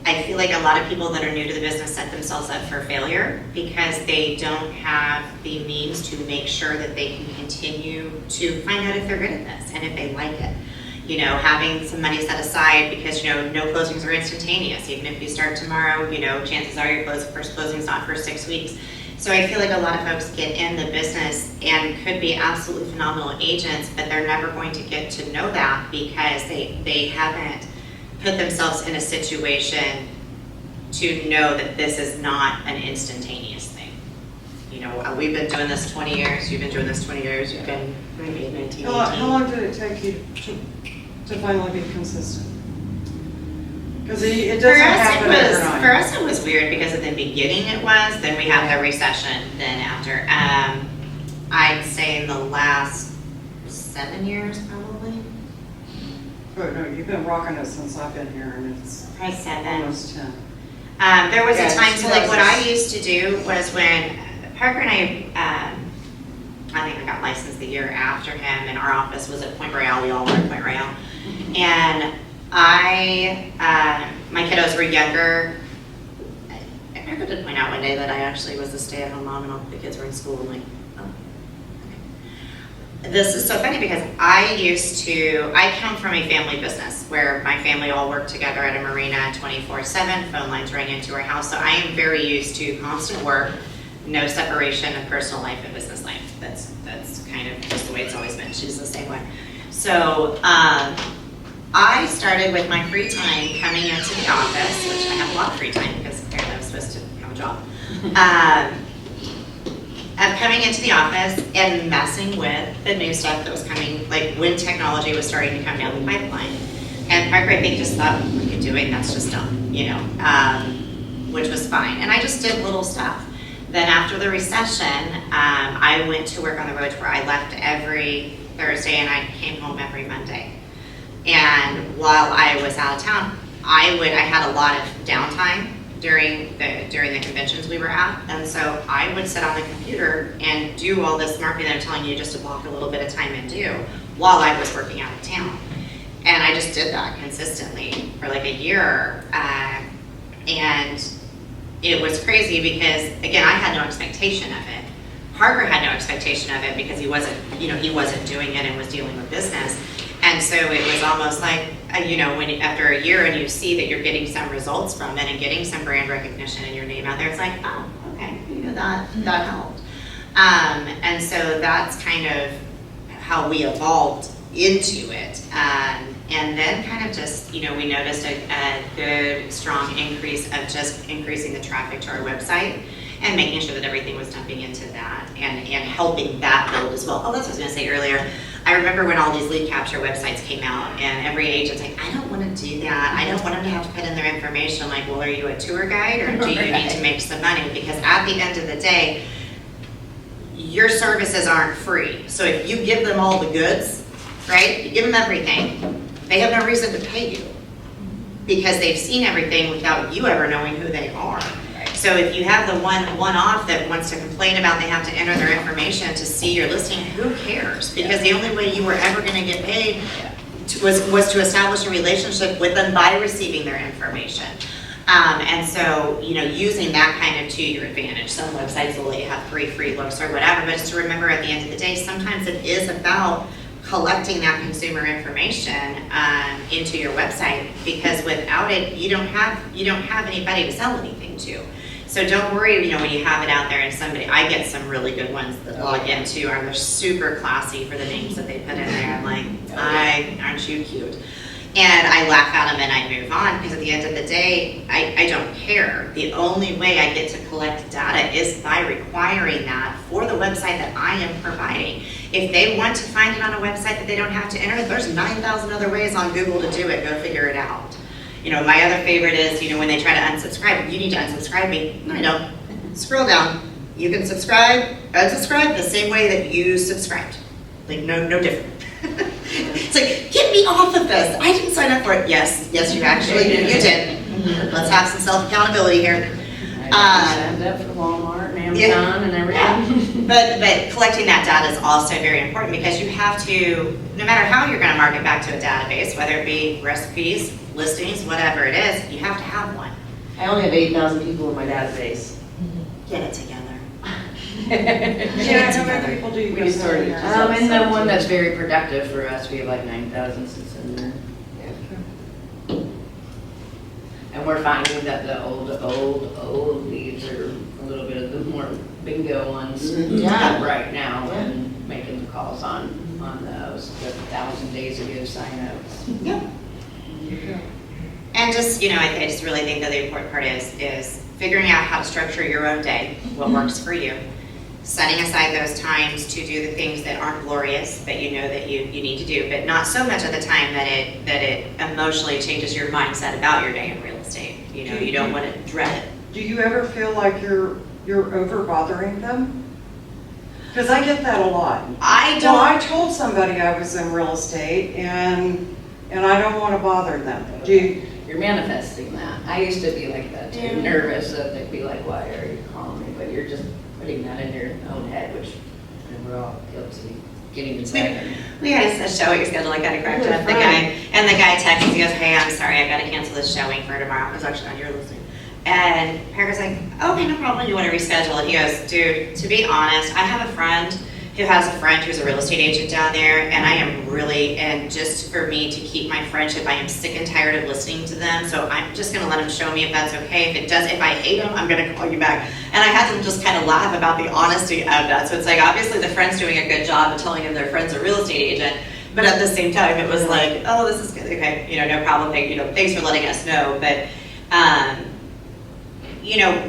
I feel like a lot of people that are new to the business set themselves up for failure because they don't have the means to make sure that they can continue to find out if they're good at this and if they like it. You know, having some money set aside because, you know, no closings are instantaneous. Even if you start tomorrow, you know, chances are your first closing's not for 6 weeks. So I feel like a lot of folks get in the business and could be absolutely phenomenal agents, but they're never going to get to know that because they haven't put themselves in a situation to know that this is not an instantaneous thing. You know, we've been doing this 20 years, you've been doing this 20 years, you've been maybe 19, 18. How long did it take you to finally be consistent? Because it doesn't happen overnight. For us, it was weird because at the beginning it was, then we had the recession, then after. I'd say in the last 7 years, probably. Oh, no, you've been rocking it since I've been here, and it's Probably 7. almost 10. There was Yeah, a time, so like what I 2000s. used to do was when Parker and I think I got licensed the year after him, and our office was at Point Royale, we all were at Point Royale. And my kiddos were younger. Parker did point out one day that I actually was a stay-at-home mom and all the kids were in school. I'm like, oh, okay. This is so funny because I come from a family business where my family all worked together at a marina 24/7, phone lines rang into our house. So I am very used to constant work, no separation of personal life and business life. That's kind of just the way it's always been. She's the same way. So I started with my free time coming into the office, which I have a lot of free time because apparently I'm supposed to have a job. I'm coming into the office and messing with the new stuff that was coming, like when technology was starting to come down the pipeline. And Parker, I think, just thought, what are you doing? That's just dumb, you know, which was fine. And I just did little stuff. Then after the recession, I went to work on the road where I left every Thursday and I came home every Monday. And while I was out of town, I had a lot of downtime during the conventions we were at, and so I would sit on the computer and do all this marketing that I'm telling you just to block a little bit of time and do while I was working out of town. And I just did that consistently for like a year, and it was crazy because again I had no expectation of it. Parker had no expectation of it because he wasn't doing it and was dealing with business. And so it was almost like, when after a year and you see that you're getting some results from it and getting some brand recognition and your name out there, it's like, oh, okay, that helped. And so that's kind of how we evolved into it. And then kind of just, we noticed a good, strong increase of just increasing the traffic to our website and making sure that everything was dumping into that and helping that build as well. Oh, that's what I was going to say earlier. I remember when all these lead capture websites came out and every agent's like, I don't want to do that. I don't want them to have to put in their information. I'm like, well, are you a tour guide or do you need to make some money? Because at the end of the day, your services aren't free. So if you give them all the goods, right, you give them everything, they have no reason to pay you because they've seen everything without you ever knowing who they are. So if you have the one-off that wants to complain about they have to enter their information to see your listing, who cares? Because the only way you were ever going to get paid was to establish a relationship with them by receiving their information. And so, using that kind of to your advantage. Some websites will have free looks or whatever, but just to remember at the end of the day, sometimes it is about collecting that consumer information into your website because without it, you don't have anybody to sell anything to. So don't worry, when you have it out there and I get some really good ones that log into and they're super classy for the names that they put in there. I'm like, aren't you cute? And I laugh at them and I move on because at the end of the day, I don't care. The only way I get to collect data is by requiring that for the website that I am providing. If they want to find it on a website that they don't have to enter, there's 9,000 other ways on Google to do it. Go figure it out. My other favorite is, when they try to unsubscribe, you need to unsubscribe me. No, I don't. Scroll down. You can unsubscribe the same way that you subscribed. Like, no different. It's like, get me off of this. I didn't sign up for it. Yes, you actually did. You did. Let's have some self-accountability here. Signed up for Walmart and Amazon and everything. But collecting that data is also very important because you have to, no matter how you're going to market back to a database, whether it be recipes, listings, whatever it is, you have to have one. I only have 8,000 people in my database. Get it together. Yeah, how many people do you We guys started have? just- And the one that's very productive for us, we have like 9,000 sits in there. And we're finding that the old leads are a little bit of the more bingo ones Yeah. right now, Yeah. and making the calls on those, the 1,000 days ago signups. Yep. And just, I just really think that the important part is figuring out how to structure your own day, what works for you. Setting aside those times to do the things that aren't glorious, but you know that you need to do, but not so much at the time that it emotionally changes your mindset about your day in real estate. You don't want to dread it. Do you ever feel like you're over bothering them? Because I get that a lot. I Well, I don't, told somebody I was in real estate and I don't want to bother them. Do you? You're manifesting that. I used to be like that too, nervous that they'd be like, why are you calling me? But you're just putting that in your own head, which we're all guilty getting inside. we had a showing schedule, I kind of cracked up. The guy texts, he goes, hey, I'm sorry, I got to cancel this showing for tomorrow. It was actually on your listing. And Parker's like, okay, no problem, you want to reschedule? And he goes, dude, to be honest, I have a friend who has a friend who's a real estate agent down there, and I am really, and just for me to keep my friendship, I am sick and tired of listening to them, so I'm just gonna let him show me if that's okay. If I hate him, I'm gonna call you back. And I had them just kind of laugh about the honesty of that. So it's like, obviously the friend's doing a good job of telling him their friend's a real estate agent, but at the same time, it was like, oh, this is good, okay, no problem, thanks for letting us know. But,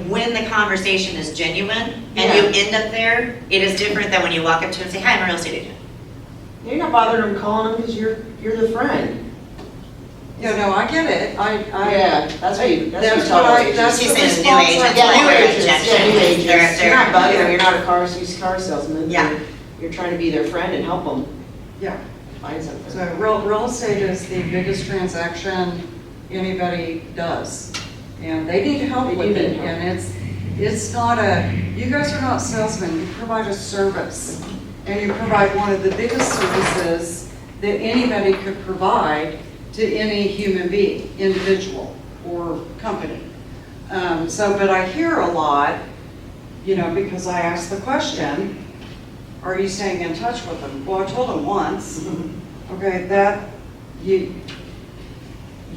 when the conversation is genuine and you end up there, it is different than when you walk up to him and say, hi, I'm a real estate agent. You're not bothering them calling them because you're the friend. Yeah, no, I get it. Yeah, that's what you That's tell what I- agents. that's She's the saying new response agents. I Yeah, new get. agents, yeah, new agents. They're- You're not bugging them, they're- you're not a used car salesman. Yeah. You're trying to be their friend and help them Yeah. find something. So real estate is the biggest transaction anybody does. And they need help They do with need it. help. And it's not you guys are not salesmen, you provide a service. And you provide one of the biggest services that anybody could provide to any human being, individual or company. But I hear a lot, because I asked the question, are you staying in touch with them? Well, I told them once, okay, that you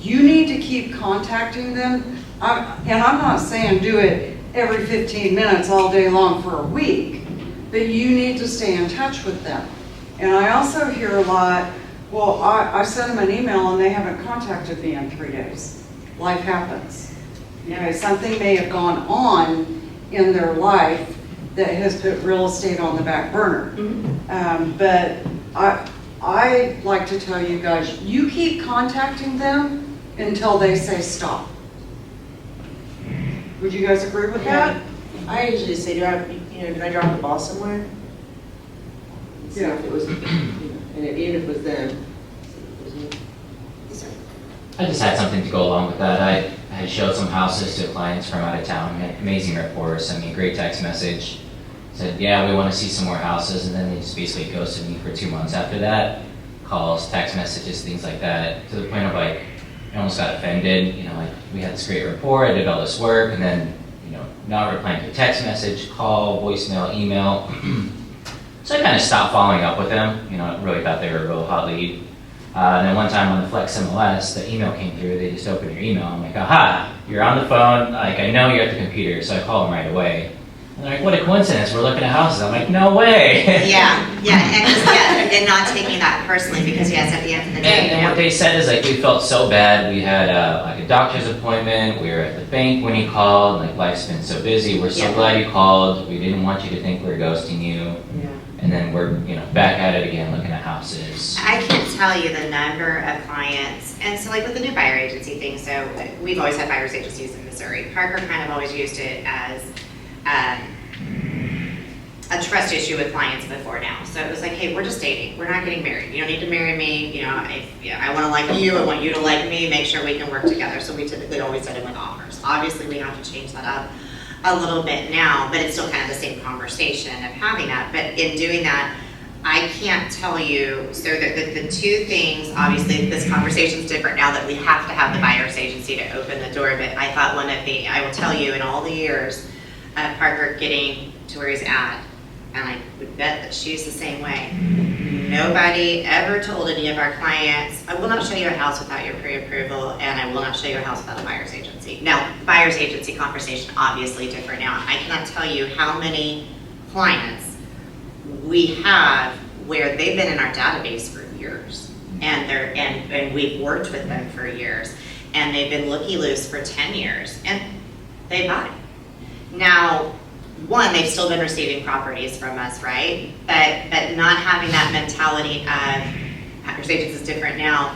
need to keep contacting them. And I'm not saying do it every 15 minutes all day long for a week, but you need to stay in touch with them. And I also hear a lot, well, I sent them an email and they haven't contacted me in 3 days. Life happens. Okay, something may have gone on in their life that has put real estate on the back burner. But I like to tell you guys, you keep contacting them until they say stop. Would you guys agree with that? I usually say, did I drop the ball somewhere? And see Yeah. if it was, and even if it was them. I just had something to go along with that. I had showed some houses to clients from out of town, had amazing rapport, sent me a great text message, said, yeah, we want to see some more houses, and then they just basically ghosted me for 2 months after that. Calls, text messages, things like that, to the point of I almost got offended, we had this great rapport, I did all this work, and then, not replying to a text message, call, voicemail, email. So I kind of stopped following up with them, I really thought they were a real hot lead. And then one time on the Flex MLS, the email came through, they just opened your email, I'm like, aha, you're on the phone, I know you're at the computer, so I call them right away. And they're like, what a coincidence, we're looking at houses. I'm like, no way. And not taking that personally, because yes, at the end of the day, And what they said is we felt so bad. We had a doctor's appointment. We were at the bank when he called. Life's been so busy. We're so glad you called. We didn't want you to think we're ghosting you. Yeah. And then we're back at it again, looking at houses. I can't tell you the number of clients, and so with the new buyer agency thing, so we've always had buyers agencies in Missouri. Parker kind of always used it as a trust issue with clients before now. So it was like, hey, we're just dating. We're not getting married. You don't need to marry me. I want to like you. I want you to like me. Make sure we can work together. So we typically always set it with offers. Obviously, we have to change that up a little bit now, but it's still kind of the same conversation of having that. But in doing that, I can't tell you, so the two things, obviously this conversation's different now that we have to have the buyer's agency to open the door, but I thought I will tell you in all the years of Parker getting to where he's at, and I would bet that she's the same way. Nobody ever told any of our clients, I will not show you a house without your pre-approval, and I will not show you a house without a buyer's agency. Now, buyer's agency conversation, obviously different now. I cannot tell you how many clients we have where they've been in our database for years, and we've worked with them for years, and they've been looky-loos for 10 years, and they buy. Now, one, they've still been receiving properties from us, right? But not having that mentality of, buyer's agents is different now,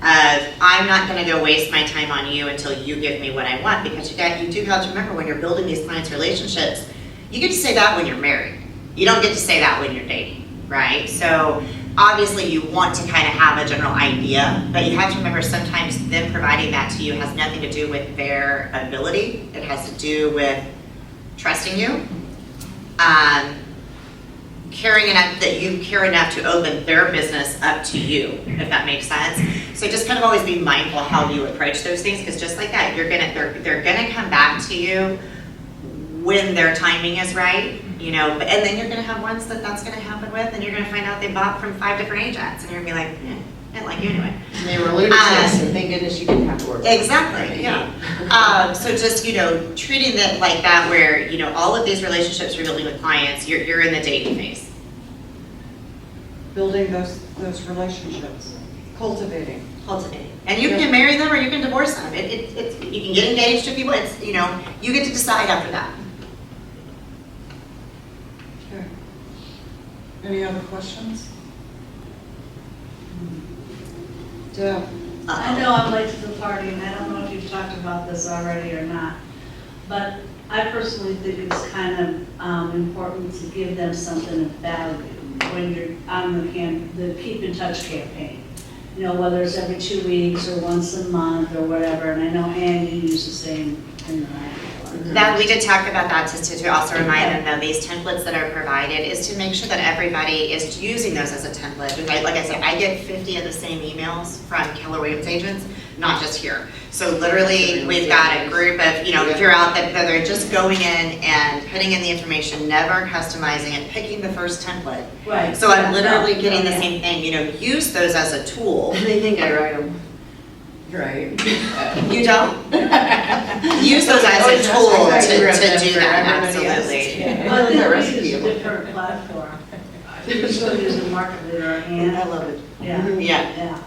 of I'm not gonna go waste my time on you until you give me what I want, because you do have to remember when you're building these clients' relationships, you get to say that when you're married. You don't get to say that when you're dating, right? So obviously you want to kind of have a general idea, but you have to remember sometimes them providing that to you has nothing to do with their ability. It has to do with trusting you, caring enough that you care enough to open their business up to you, if that makes sense. So just kind of always be mindful how you approach those things, because just like that, they're gonna come back to you when their timing is right, you know. And then you're gonna have ones that's gonna happen with, and you're gonna find out they bought from 5 different agents, and you're gonna be like, I didn't like you anyway. And they were lunatics, and thank goodness you didn't have to work. Exactly, yeah. So just, you know, treating it like that, where, you know, all of these relationships you're building with clients, you're in the dating phase. Building those relationships, cultivating. And you can marry them or you can divorce them. It's you can get engaged to people. It's, you know, you get to decide after that. Okay. Any other questions? Deb? I know I'm late to the party, and I don't know if you've talked about this already or not, but I personally think it's kind of important to give them something of value when you're on the Keep in Touch campaign. You know, whether it's every 2 weeks or once a month or whatever, and I know Ann, you use the same thing that I do. That we did talk about that to also remind them, though, these templates that are provided is to make sure that everybody is using those as a template. Because like I said, I get 50 of the same emails from Keller Williams agents, not just here. So literally, we've got a group of, you know, throughout that they're just going in and putting in the information, never customizing it, picking the first template. Right. So I'm literally getting the same thing, you know, use those as a tool. They think I write them. Right. You don't? Use those as a tool to do that, absolutely. I like that Well, recipe. it's a different platform. You still use a market leader, I Ann. love it. Yeah. Yeah. Yeah.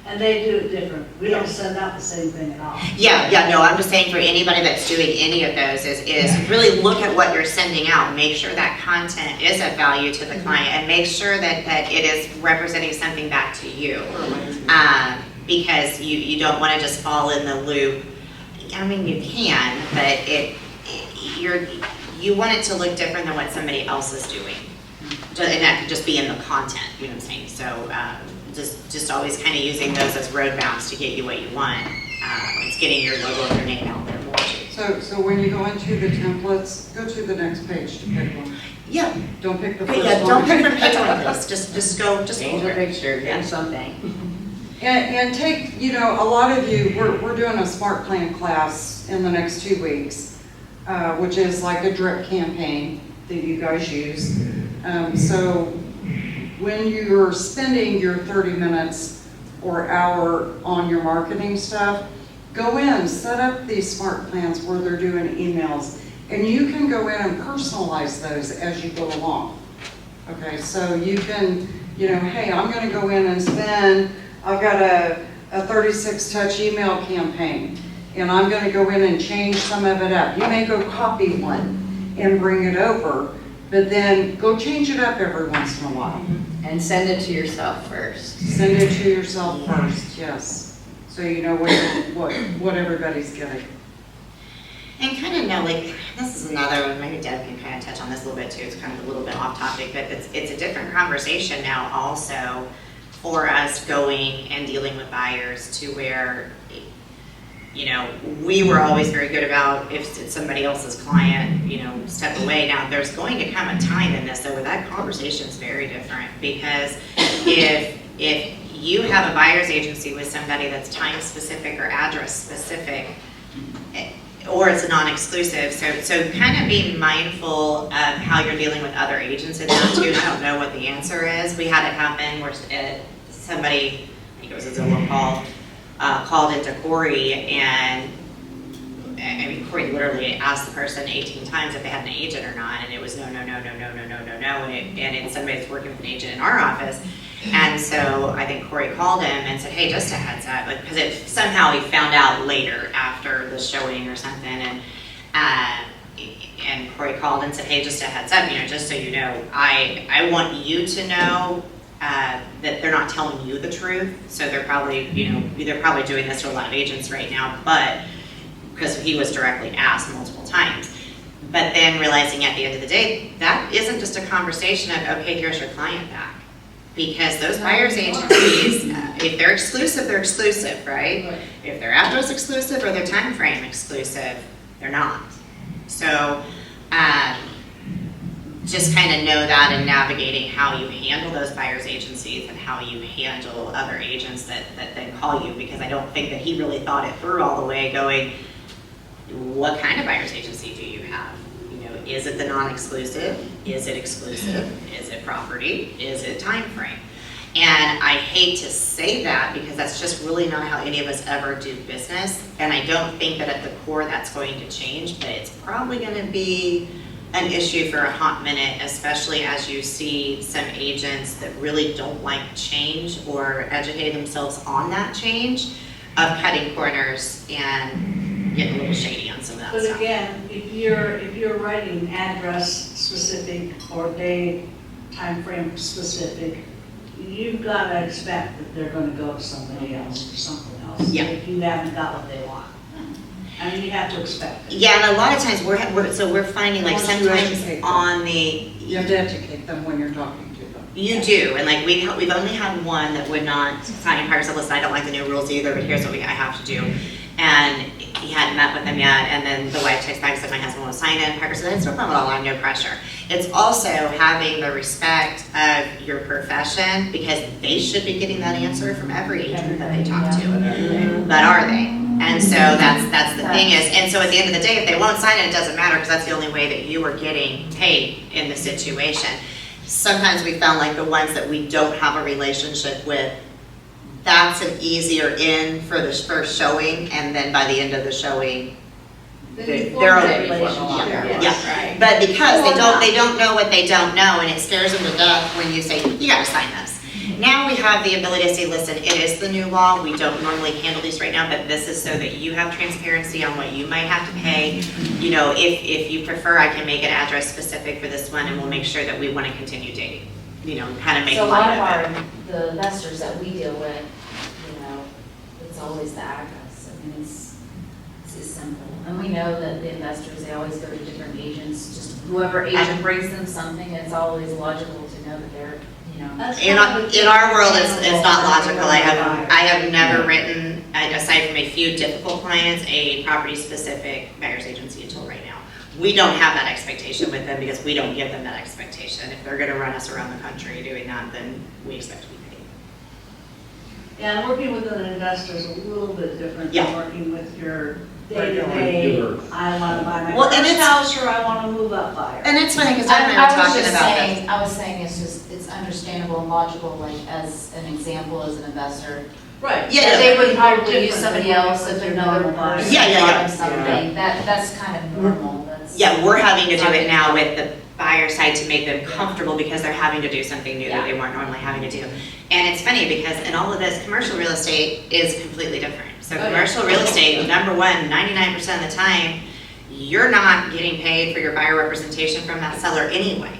And they do it different. We don't send out the same thing at all. Yeah, no, I'm just saying for anybody that's doing any of those is really look at what you're sending out. Make sure that content is of value to the client, and make sure that it is representing something back to you. Because you don't want to just fall in the loop. I mean, you can, but you want it to look different than what somebody else is doing. And that could just be in the content, you know what I'm saying? So just always kind of using those as roadmaps to get you what you want. It's getting your logo and your name out there more too. So when you go into the templates, go to the next page to pick one. Yeah. Don't pick the Okay, first yeah, one. don't pick from page one, please. Just go, Change the picture, do something. And take, you know, a lot of you, we're doing a Smart Plan class in the next 2 weeks, which is like a drip campaign that you guys use. So when you're spending your 30 minutes or hour on your marketing stuff, go in, set up these smart plans where they're doing emails, and you can go in and personalize those as you go along. Okay, so you can, you know, hey, I'm gonna go in and spend, I've got a 36 touch email campaign, and I'm gonna go in and change some of it up. You may go copy one and bring it over, but then go change it up every once in a while. And send it to yourself first. Send it to yourself first, yes. So you know what everybody's getting. And kind of know, like, this is another one, maybe Deb can kind of touch on this a little bit too. It's kind of a little bit off topic, but it's a different conversation now also for us going and dealing with buyers, to where, you know, we were always very good about if it's somebody else's client, you know, step away. Now, there's going to come a time in this, though, where that conversation is very different, because if you have a buyer's agency with somebody that's time specific or address specific, or it's a non-exclusive, so kind of being mindful of how you're dealing with other agents in that too. I don't know what the answer is. We had it happen where somebody, I think it was a Zillow call, called into Corey, and I mean, Corey literally asked the person 18 times if they had an agent or not, and it was no, and it's somebody that's working with an agent in our office. And so I think Corey called him and said, hey, just a heads up, because somehow he found out later after the showing or something, and Corey called and said, hey, just a heads up, just so you know, I want you to know that they're not telling you the truth. So they're probably, they're probably doing this to a lot of agents right now, but because he was directly asked multiple times. But then realizing at the end of the day, that isn't just a conversation of, okay, here's your client back. Because those buyer's agencies, if they're exclusive, right? If they're address exclusive or their time frame exclusive, they're not. So just kind of know that in navigating how you handle those buyer's agencies and how you handle other agents that then call you, because I don't think that he really thought it through all the way, going, what kind of buyer's agency do you have? Is it the non-exclusive? Is it exclusive? Is it property? Is it time frame? And I hate to say that because that's just really not how any of us ever do business. And I don't think that at the core that's going to change, but it's probably going to be an issue for a hot minute, especially as you see some agents that really don't like change or educate themselves on that change, of cutting corners and getting a little shady on some of that But stuff. again, if you're writing address specific or day, time frame specific, you've got to expect that they're going to go to somebody else for something else. Yeah. If you haven't got what they want. I mean, you have to expect it. Yeah, and a lot of times we're finding like Once you sometimes educate them. on the, You have to educate them when you're talking to them. you do, and like we've only had one that would not sign. Parker said, listen, I don't like the new rules either, but here's what I have to do. And he hadn't met with them yet, and then the wife texted back and said, my husband won't sign it. Parker said, it's no problem at all, I'm no pressure. It's also having the respect of your profession, because they should be getting that answer from every agent that they talk to. But are they? And so that's the thing is, and so at the end of the day, if they won't sign it, it doesn't matter, because that's the only way that you are getting paid in the situation. Sometimes we found like the ones that we don't have a relationship with, that's an easier in for the first showing, and then by the end of the showing, they're already formal. Yeah. But because they don't know what they don't know, and it scares them to death when you say, you gotta sign this. Now we have the ability to say, listen, it is the new law, we don't normally handle these right now, but this is so that you have transparency on what you might have to pay. If you prefer, I can make it address specific for this one, and we'll make sure that we want to continue dating. Kind of make So a lot light of of it. the investors that we deal with, it's always the address. I mean, it's simple. And we know that the investors, they always go to different agents, just whoever agent brings them something, it's always logical to know that they're, In our world, it's not logical. I have never written, aside from a few difficult clients, a property-specific buyer's agency until right now. We don't have that expectation with them because we don't give them that expectation. If they're going to run us around the country doing that, then we expect to be paid. Yeah, and working with an investor is a little bit different Yeah. than working with your day-to-day, I want to buy my Well, and first it's- house or I want to move up buyer. And it's funny because Doug and I were talking about this. I was saying it's understandable and logical, like as an example, as an investor. Right. Yeah, That they would probably Different use somebody than else working if with your another normal buyer. person Yeah. bought them something. That's kind of normal. Yeah, we're having to do it now with the buyer side to make them comfortable because they're having to do something new that they weren't normally having to do. And it's funny because in all of this, commercial real estate is completely different. So commercial real estate, number one, 99% of the time, you're not getting paid for your buyer representation from that seller anyway.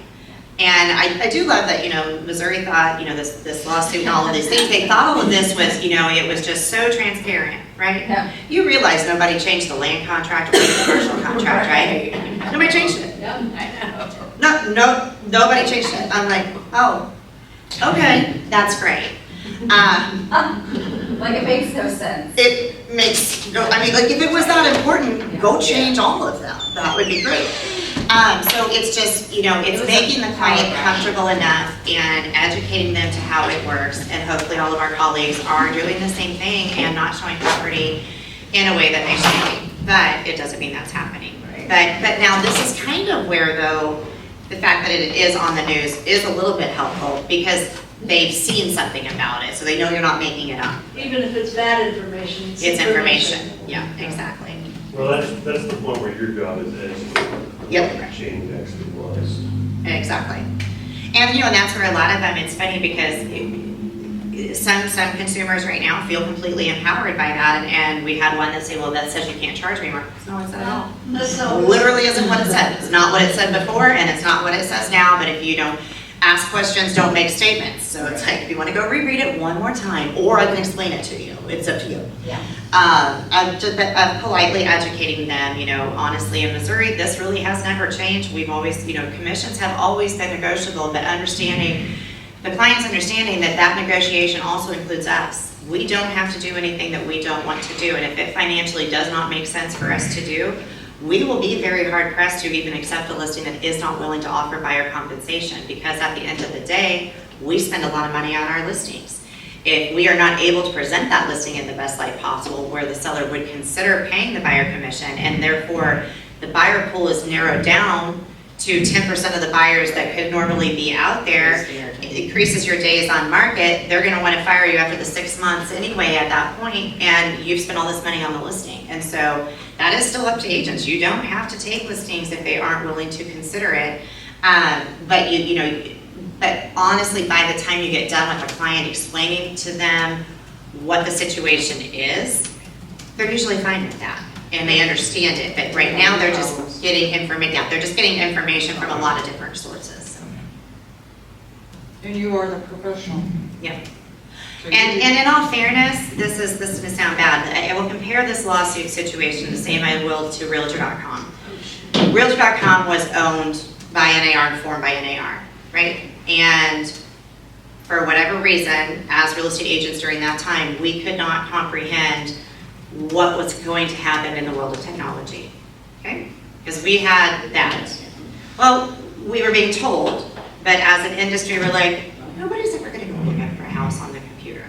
And I do love that, Missouri thought, this lawsuit and all of these things, they thought all of this was, it was just so transparent, right? Yeah. You realize nobody changed the land contract or the commercial contract, right? Nobody changed it. No, nobody changed it. I'm like, oh, okay, that's great. Like it makes no sense. It makes, if it was that important, go change all of them. That would be great. So it's just, it's making the client comfortable enough and educating them to how it works. And hopefully all of our colleagues are doing the same thing and not showing property in a way that they should be. but it doesn't mean that's happening. But now this is kind of where, though, the fact that it is on the news is a little bit helpful, because they've seen something about it, so they know you're not making it up. Even if it's bad information, It's information, yeah, exactly. Well, that's the point where your job is educating. Yep. Change actually was. Exactly. And, and that's where a lot of them, it's funny because some consumers right now feel completely empowered by that, and we had one that said, well, that says you can't charge me more. It's not what it said at all. That's not. Literally isn't what it said. It's not what it said before, and it's not what it says now, but if you don't ask questions, don't make statements. So it's like, if you want to go reread it one more time, or I can explain it to you, it's up to you. Yeah. I'm just politely educating them, honestly, in Missouri, this really has never changed. We've always, commissions have always been negotiable, but the client's understanding that negotiation also includes us. We don't have to do anything that we don't want to do, and if it financially does not make sense for us to do, we will be very hard pressed to even accept a listing that is not willing to offer buyer compensation, because at the end of the day, we spend a lot of money on our listings. If we are not able to present that listing in the best light possible, where the seller would consider paying the buyer commission, and therefore the buyer pool is narrowed down to 10% of the buyers that could normally be out there, it increases your days on market, they're gonna wanna fire you after the 6 months anyway at that point, and you've spent all this money on the listing. And so that is still up to agents. You don't have to take listings if they aren't willing to consider it. But honestly, by the time you get done with a client explaining to them what the situation is, they're usually fine with that, and they understand it. But right now, they're just getting information. Yeah, they're just getting information from a lot of different sources. And you are the professional. Yep. So And in all fairness, this is going to sound bad. I will compare this lawsuit situation the same I will to Realtor.com. Realtor.com was owned by NAR and formed by NAR, right? And for whatever reason, as real estate agents during that time, we could not comprehend what was going to happen in the world of technology, okay? Because we had that. Well, we were being told, but as an industry, we're like, nobody's ever going to go looking for a house on the computer.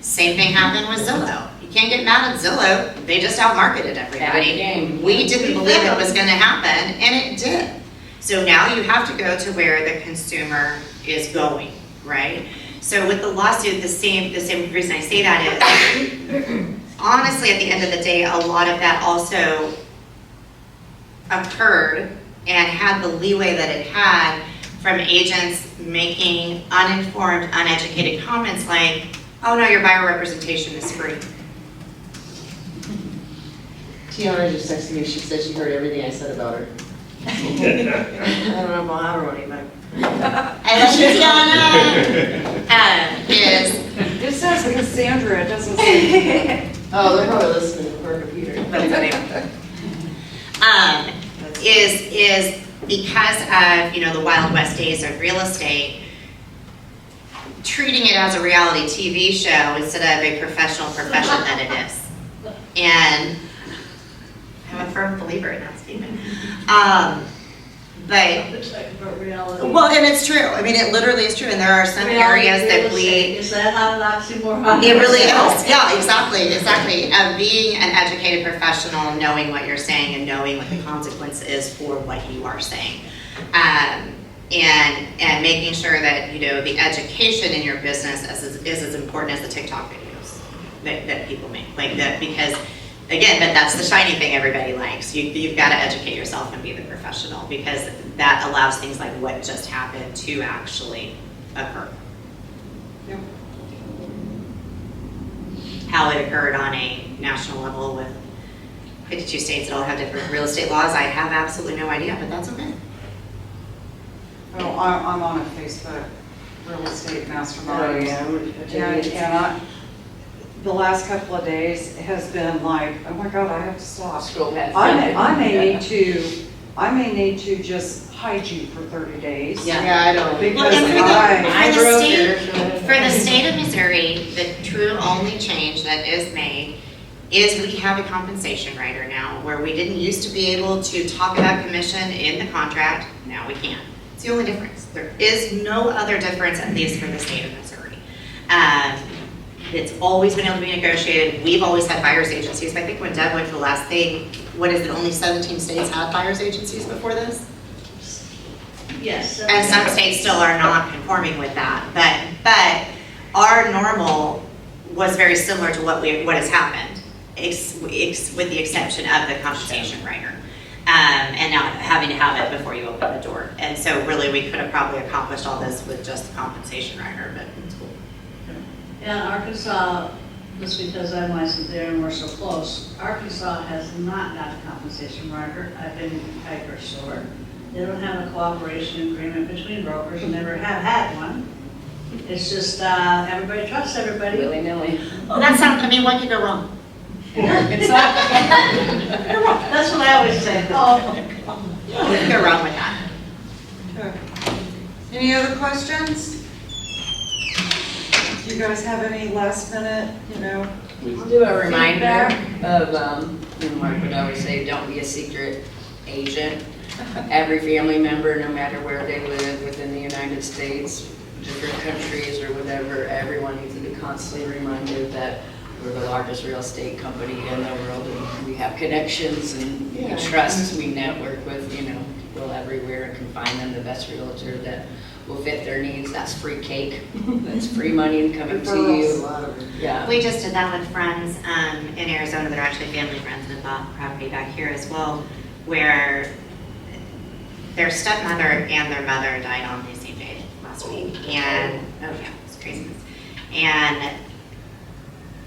Same thing happened with Zillow. You can't get mad at Zillow. They just outmarketed everybody. We didn't believe it was going to happen, and it did. So now you have to go to where the consumer is going, right? So with the lawsuit, the same reason I say that is, honestly, at the end of the day, a lot of that also occurred and had the leeway that it had from agents making uninformed, uneducated comments like, oh no, your buyer representation is free. Tiana just texted me, she said she heard everything I said about her. I don't know about how to run it back. I love you, Tiana. It says Cassandra, it doesn't say. Oh, they're probably listening to her computer. Is because of, the Wild West days of real estate, treating it as a reality TV show instead of a professional profession that it is. And I'm a firm believer in that statement. Well, and it's true. I mean, it literally is true. And there are some areas that Is that not an oxymoron? It really is. Yeah, exactly. Being an educated professional, knowing what you're saying and knowing what the consequence is for what you are saying. And making sure that, the education in your business is as important as the TikTok videos that people make. Like that, because again, but that's the shiny thing everybody likes. You've got to educate yourself and be the professional, because that allows things like what just happened to actually occur. Yep. How it occurred on a national level with 52 states that all have different real estate laws, I have absolutely no idea, but that's okay. Well, I'm on a Facebook real estate mastermind. Oh, yeah. And the last couple of days has been like, oh my God, I have to stop. I may need to just hide you for 30 days. Yeah, I don't. Because Well, and I for the state of Missouri, the true only change that is made is we have a compensation rider now, where we didn't used to be able to talk about commission in the contract. Now we can. It's the only difference. There is no other difference, at least for the state of Missouri. it's always been able to be negotiated. We've always had buyer's agencies. I think when Deb went to the last thing, what is it, only 17 states had buyer's agencies before this? Yes. And some states still are not conforming with that, but our normal was very similar to what has happened, with the exception of the compensation rider, and not having to have it before you open the door. And so really, we could have probably accomplished all this with just the compensation rider, but it's cool. Yeah, Arkansas, just because I'm licensed there and we're so close, Arkansas has not got a compensation rider. I've been in Piper store. They don't have a cooperation agreement between brokers, never have had one. It's just, everybody trusts everybody. Willy-nilly. Well, that sounds, I mean, what could go wrong? It's not. That's what I always say. Oh, What could go wrong with that? Any other questions? Do you guys have any last minute, We'll do a reminder feedback? of, Mark would always say, don't be a secret agent. Every family member, no matter where they live within the United States, different countries or whatever, everyone needs to be constantly reminded that we're the largest real estate company in the world, and we have connections, and we trust, we network with, people everywhere, and can find them the best realtor that will fit their needs. That's free cake. That's free money coming to you. Yeah. We just did that with friends in Arizona that are actually family friends that bought property back here as well, where their stepmother and their mother died on the same day last week. And, oh yeah, it's craziness. And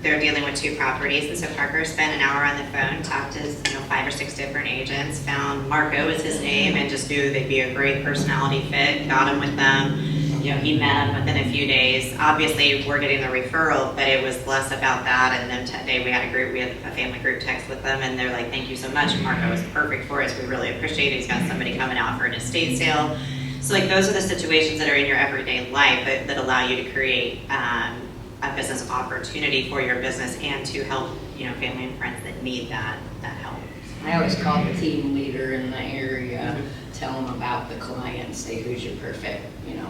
they're dealing with 2 properties. And so Parker spent an hour on the phone, talked to 5 or 6 different agents, found Marco was his name, and just knew they'd be a great personality fit, got him with them. He met them within a few days. Obviously, we're getting the referral, but it was less about that. And then today we had a family group text with them, and they're like, thank you so much. Marco is perfect for us. We really appreciate it. He's got somebody coming out for an estate sale. So those are the situations that are in your everyday life that allow you to create a business opportunity for your business and to help, family and friends that need that help. I always call the team leader in the area, tell them about the client, say who's your perfect,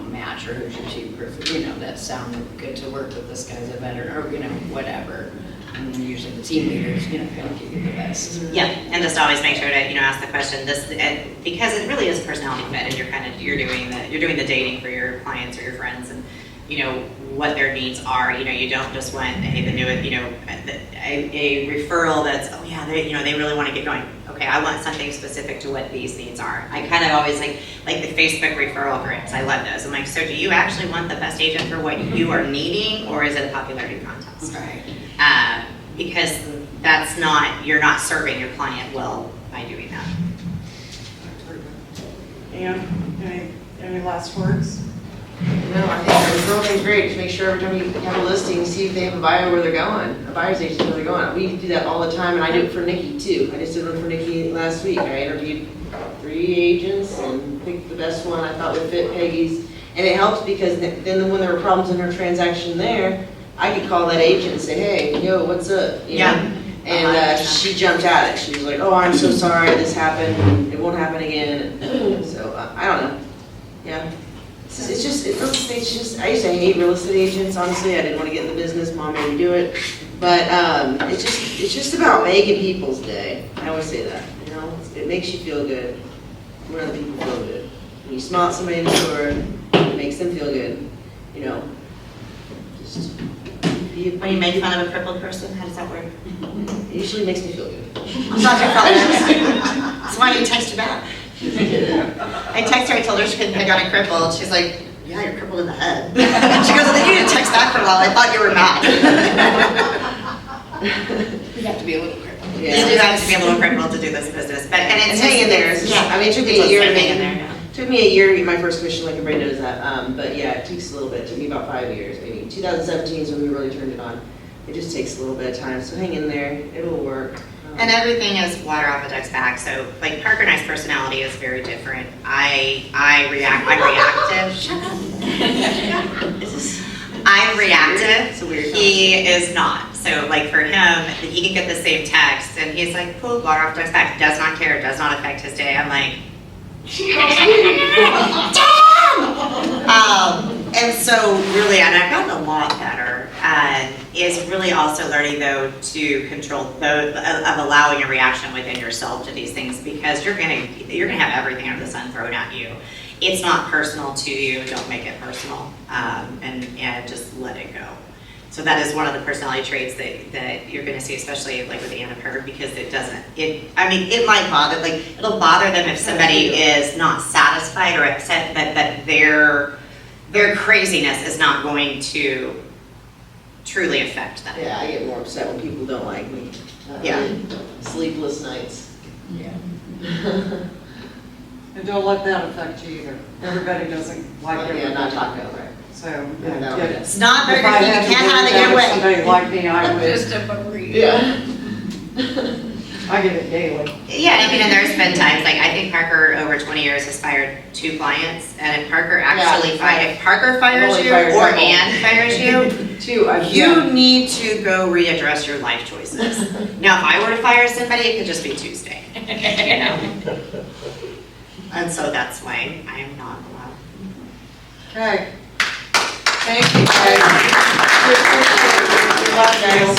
match, or who's your cheap perfect, that sounded good to work with, this guy's a better, or, whatever. And then usually the team leaders, kind of give you the best. Yeah, and just always make sure to, ask the question, because it really is personality fit, and you're doing the dating for your clients or your friends, and, what their needs are. You don't just want, hey, the new, a referral that's, oh yeah, they really want to get going. Okay, I want something specific to what these needs are. I kind of always like the Facebook referral groups. I love those. I'm like, so do you actually want the best agent for what you are needing, or is it a popularity contest? Right. Because you're not serving your client well by doing that. And any last words? No, I think the referral thing's great. Just make sure every time you have a listing, see if they have a buyer where they're going, a buyer's agent where they're going. We do that all the time, and I do it for Nikki too. I just did one for Nikki last week. I interviewed 3 agents and picked the best one I thought would fit Peggy's. And it helps because then when there were problems in her transaction there, I could call that agent and say, hey, yo, what's up? Yeah. And she jumped at it. She was like, oh, I'm so sorry this happened. It won't happen again. So, I don't know. Yeah. It's just, real estate's just, I used to hate real estate agents, honestly. I didn't want to get in the business. Mom made me do it. But it's just about making people's day. I always say that, It makes you feel good when other people feel good. When you smile at somebody in the store, it makes them feel good, Just be When you make fun of a crippled person, how does that work? it usually makes me feel good. I'm not your fellow. That's why you text her back. I texted her, I told her she couldn't pick on a crippled. She's like, yeah, you're crippled in the head. She goes, then you didn't text back for a while. I thought you were mad. You have to be a little crippled. You do have to be a little crippled to do this business. But, and it's hang in there. Yeah. I mean, it took me a year to hang in there. Yeah. Took me a year to get my first commission, like everybody knows that. But yeah, it takes a little bit. It took me about 5 years, maybe. 2017 is when we really turned it on. It just takes a little bit of time, so hang in there. It'll work. And everything is water off a duck's back. So, like, Parker and I's personality is very different. I'm reactive. Shut up. I'm reactive. He is not. So, like, for him, he can get the same text, and he's like, cool, water off a duck's back. Does not care. Does not affect his day. I'm like, And so really, and I've gotten a lot better, is really also learning though to control, of allowing a reaction within yourself to these things, because you're gonna have everything under the sun thrown at you. It's not personal to you, don't make it personal, and just let it go. So that is one of the personality traits that you're gonna see, especially like with Anna Heard, because it might bother, like, it'll bother them if somebody is not satisfied or upset, but their craziness is not going to truly affect them. Yeah, I get more upset when people don't like me. Yeah. Sleepless nights. Yeah. And don't let that affect you either. Everybody doesn't like Yeah, everybody. not taco, right? So, Yeah, no. get it. It's not If Burger I King, you had to can't do have it that your with way. somebody like me, I would. Just a burrito. Yeah. I get it daily. Yeah, I mean, and there's been times, like, I think Parker over 20 years has fired 2 clients, and if Parker actually if Parker fires only you, fired or couple. Ann fires you, 2, I've you need to go readdress your life choices. Now, if I were to fire somebody, it could just be Tuesday, you know? And so that's why I am not allowed. Okay. Thank you, guys. Good, good, good. Good luck, guys.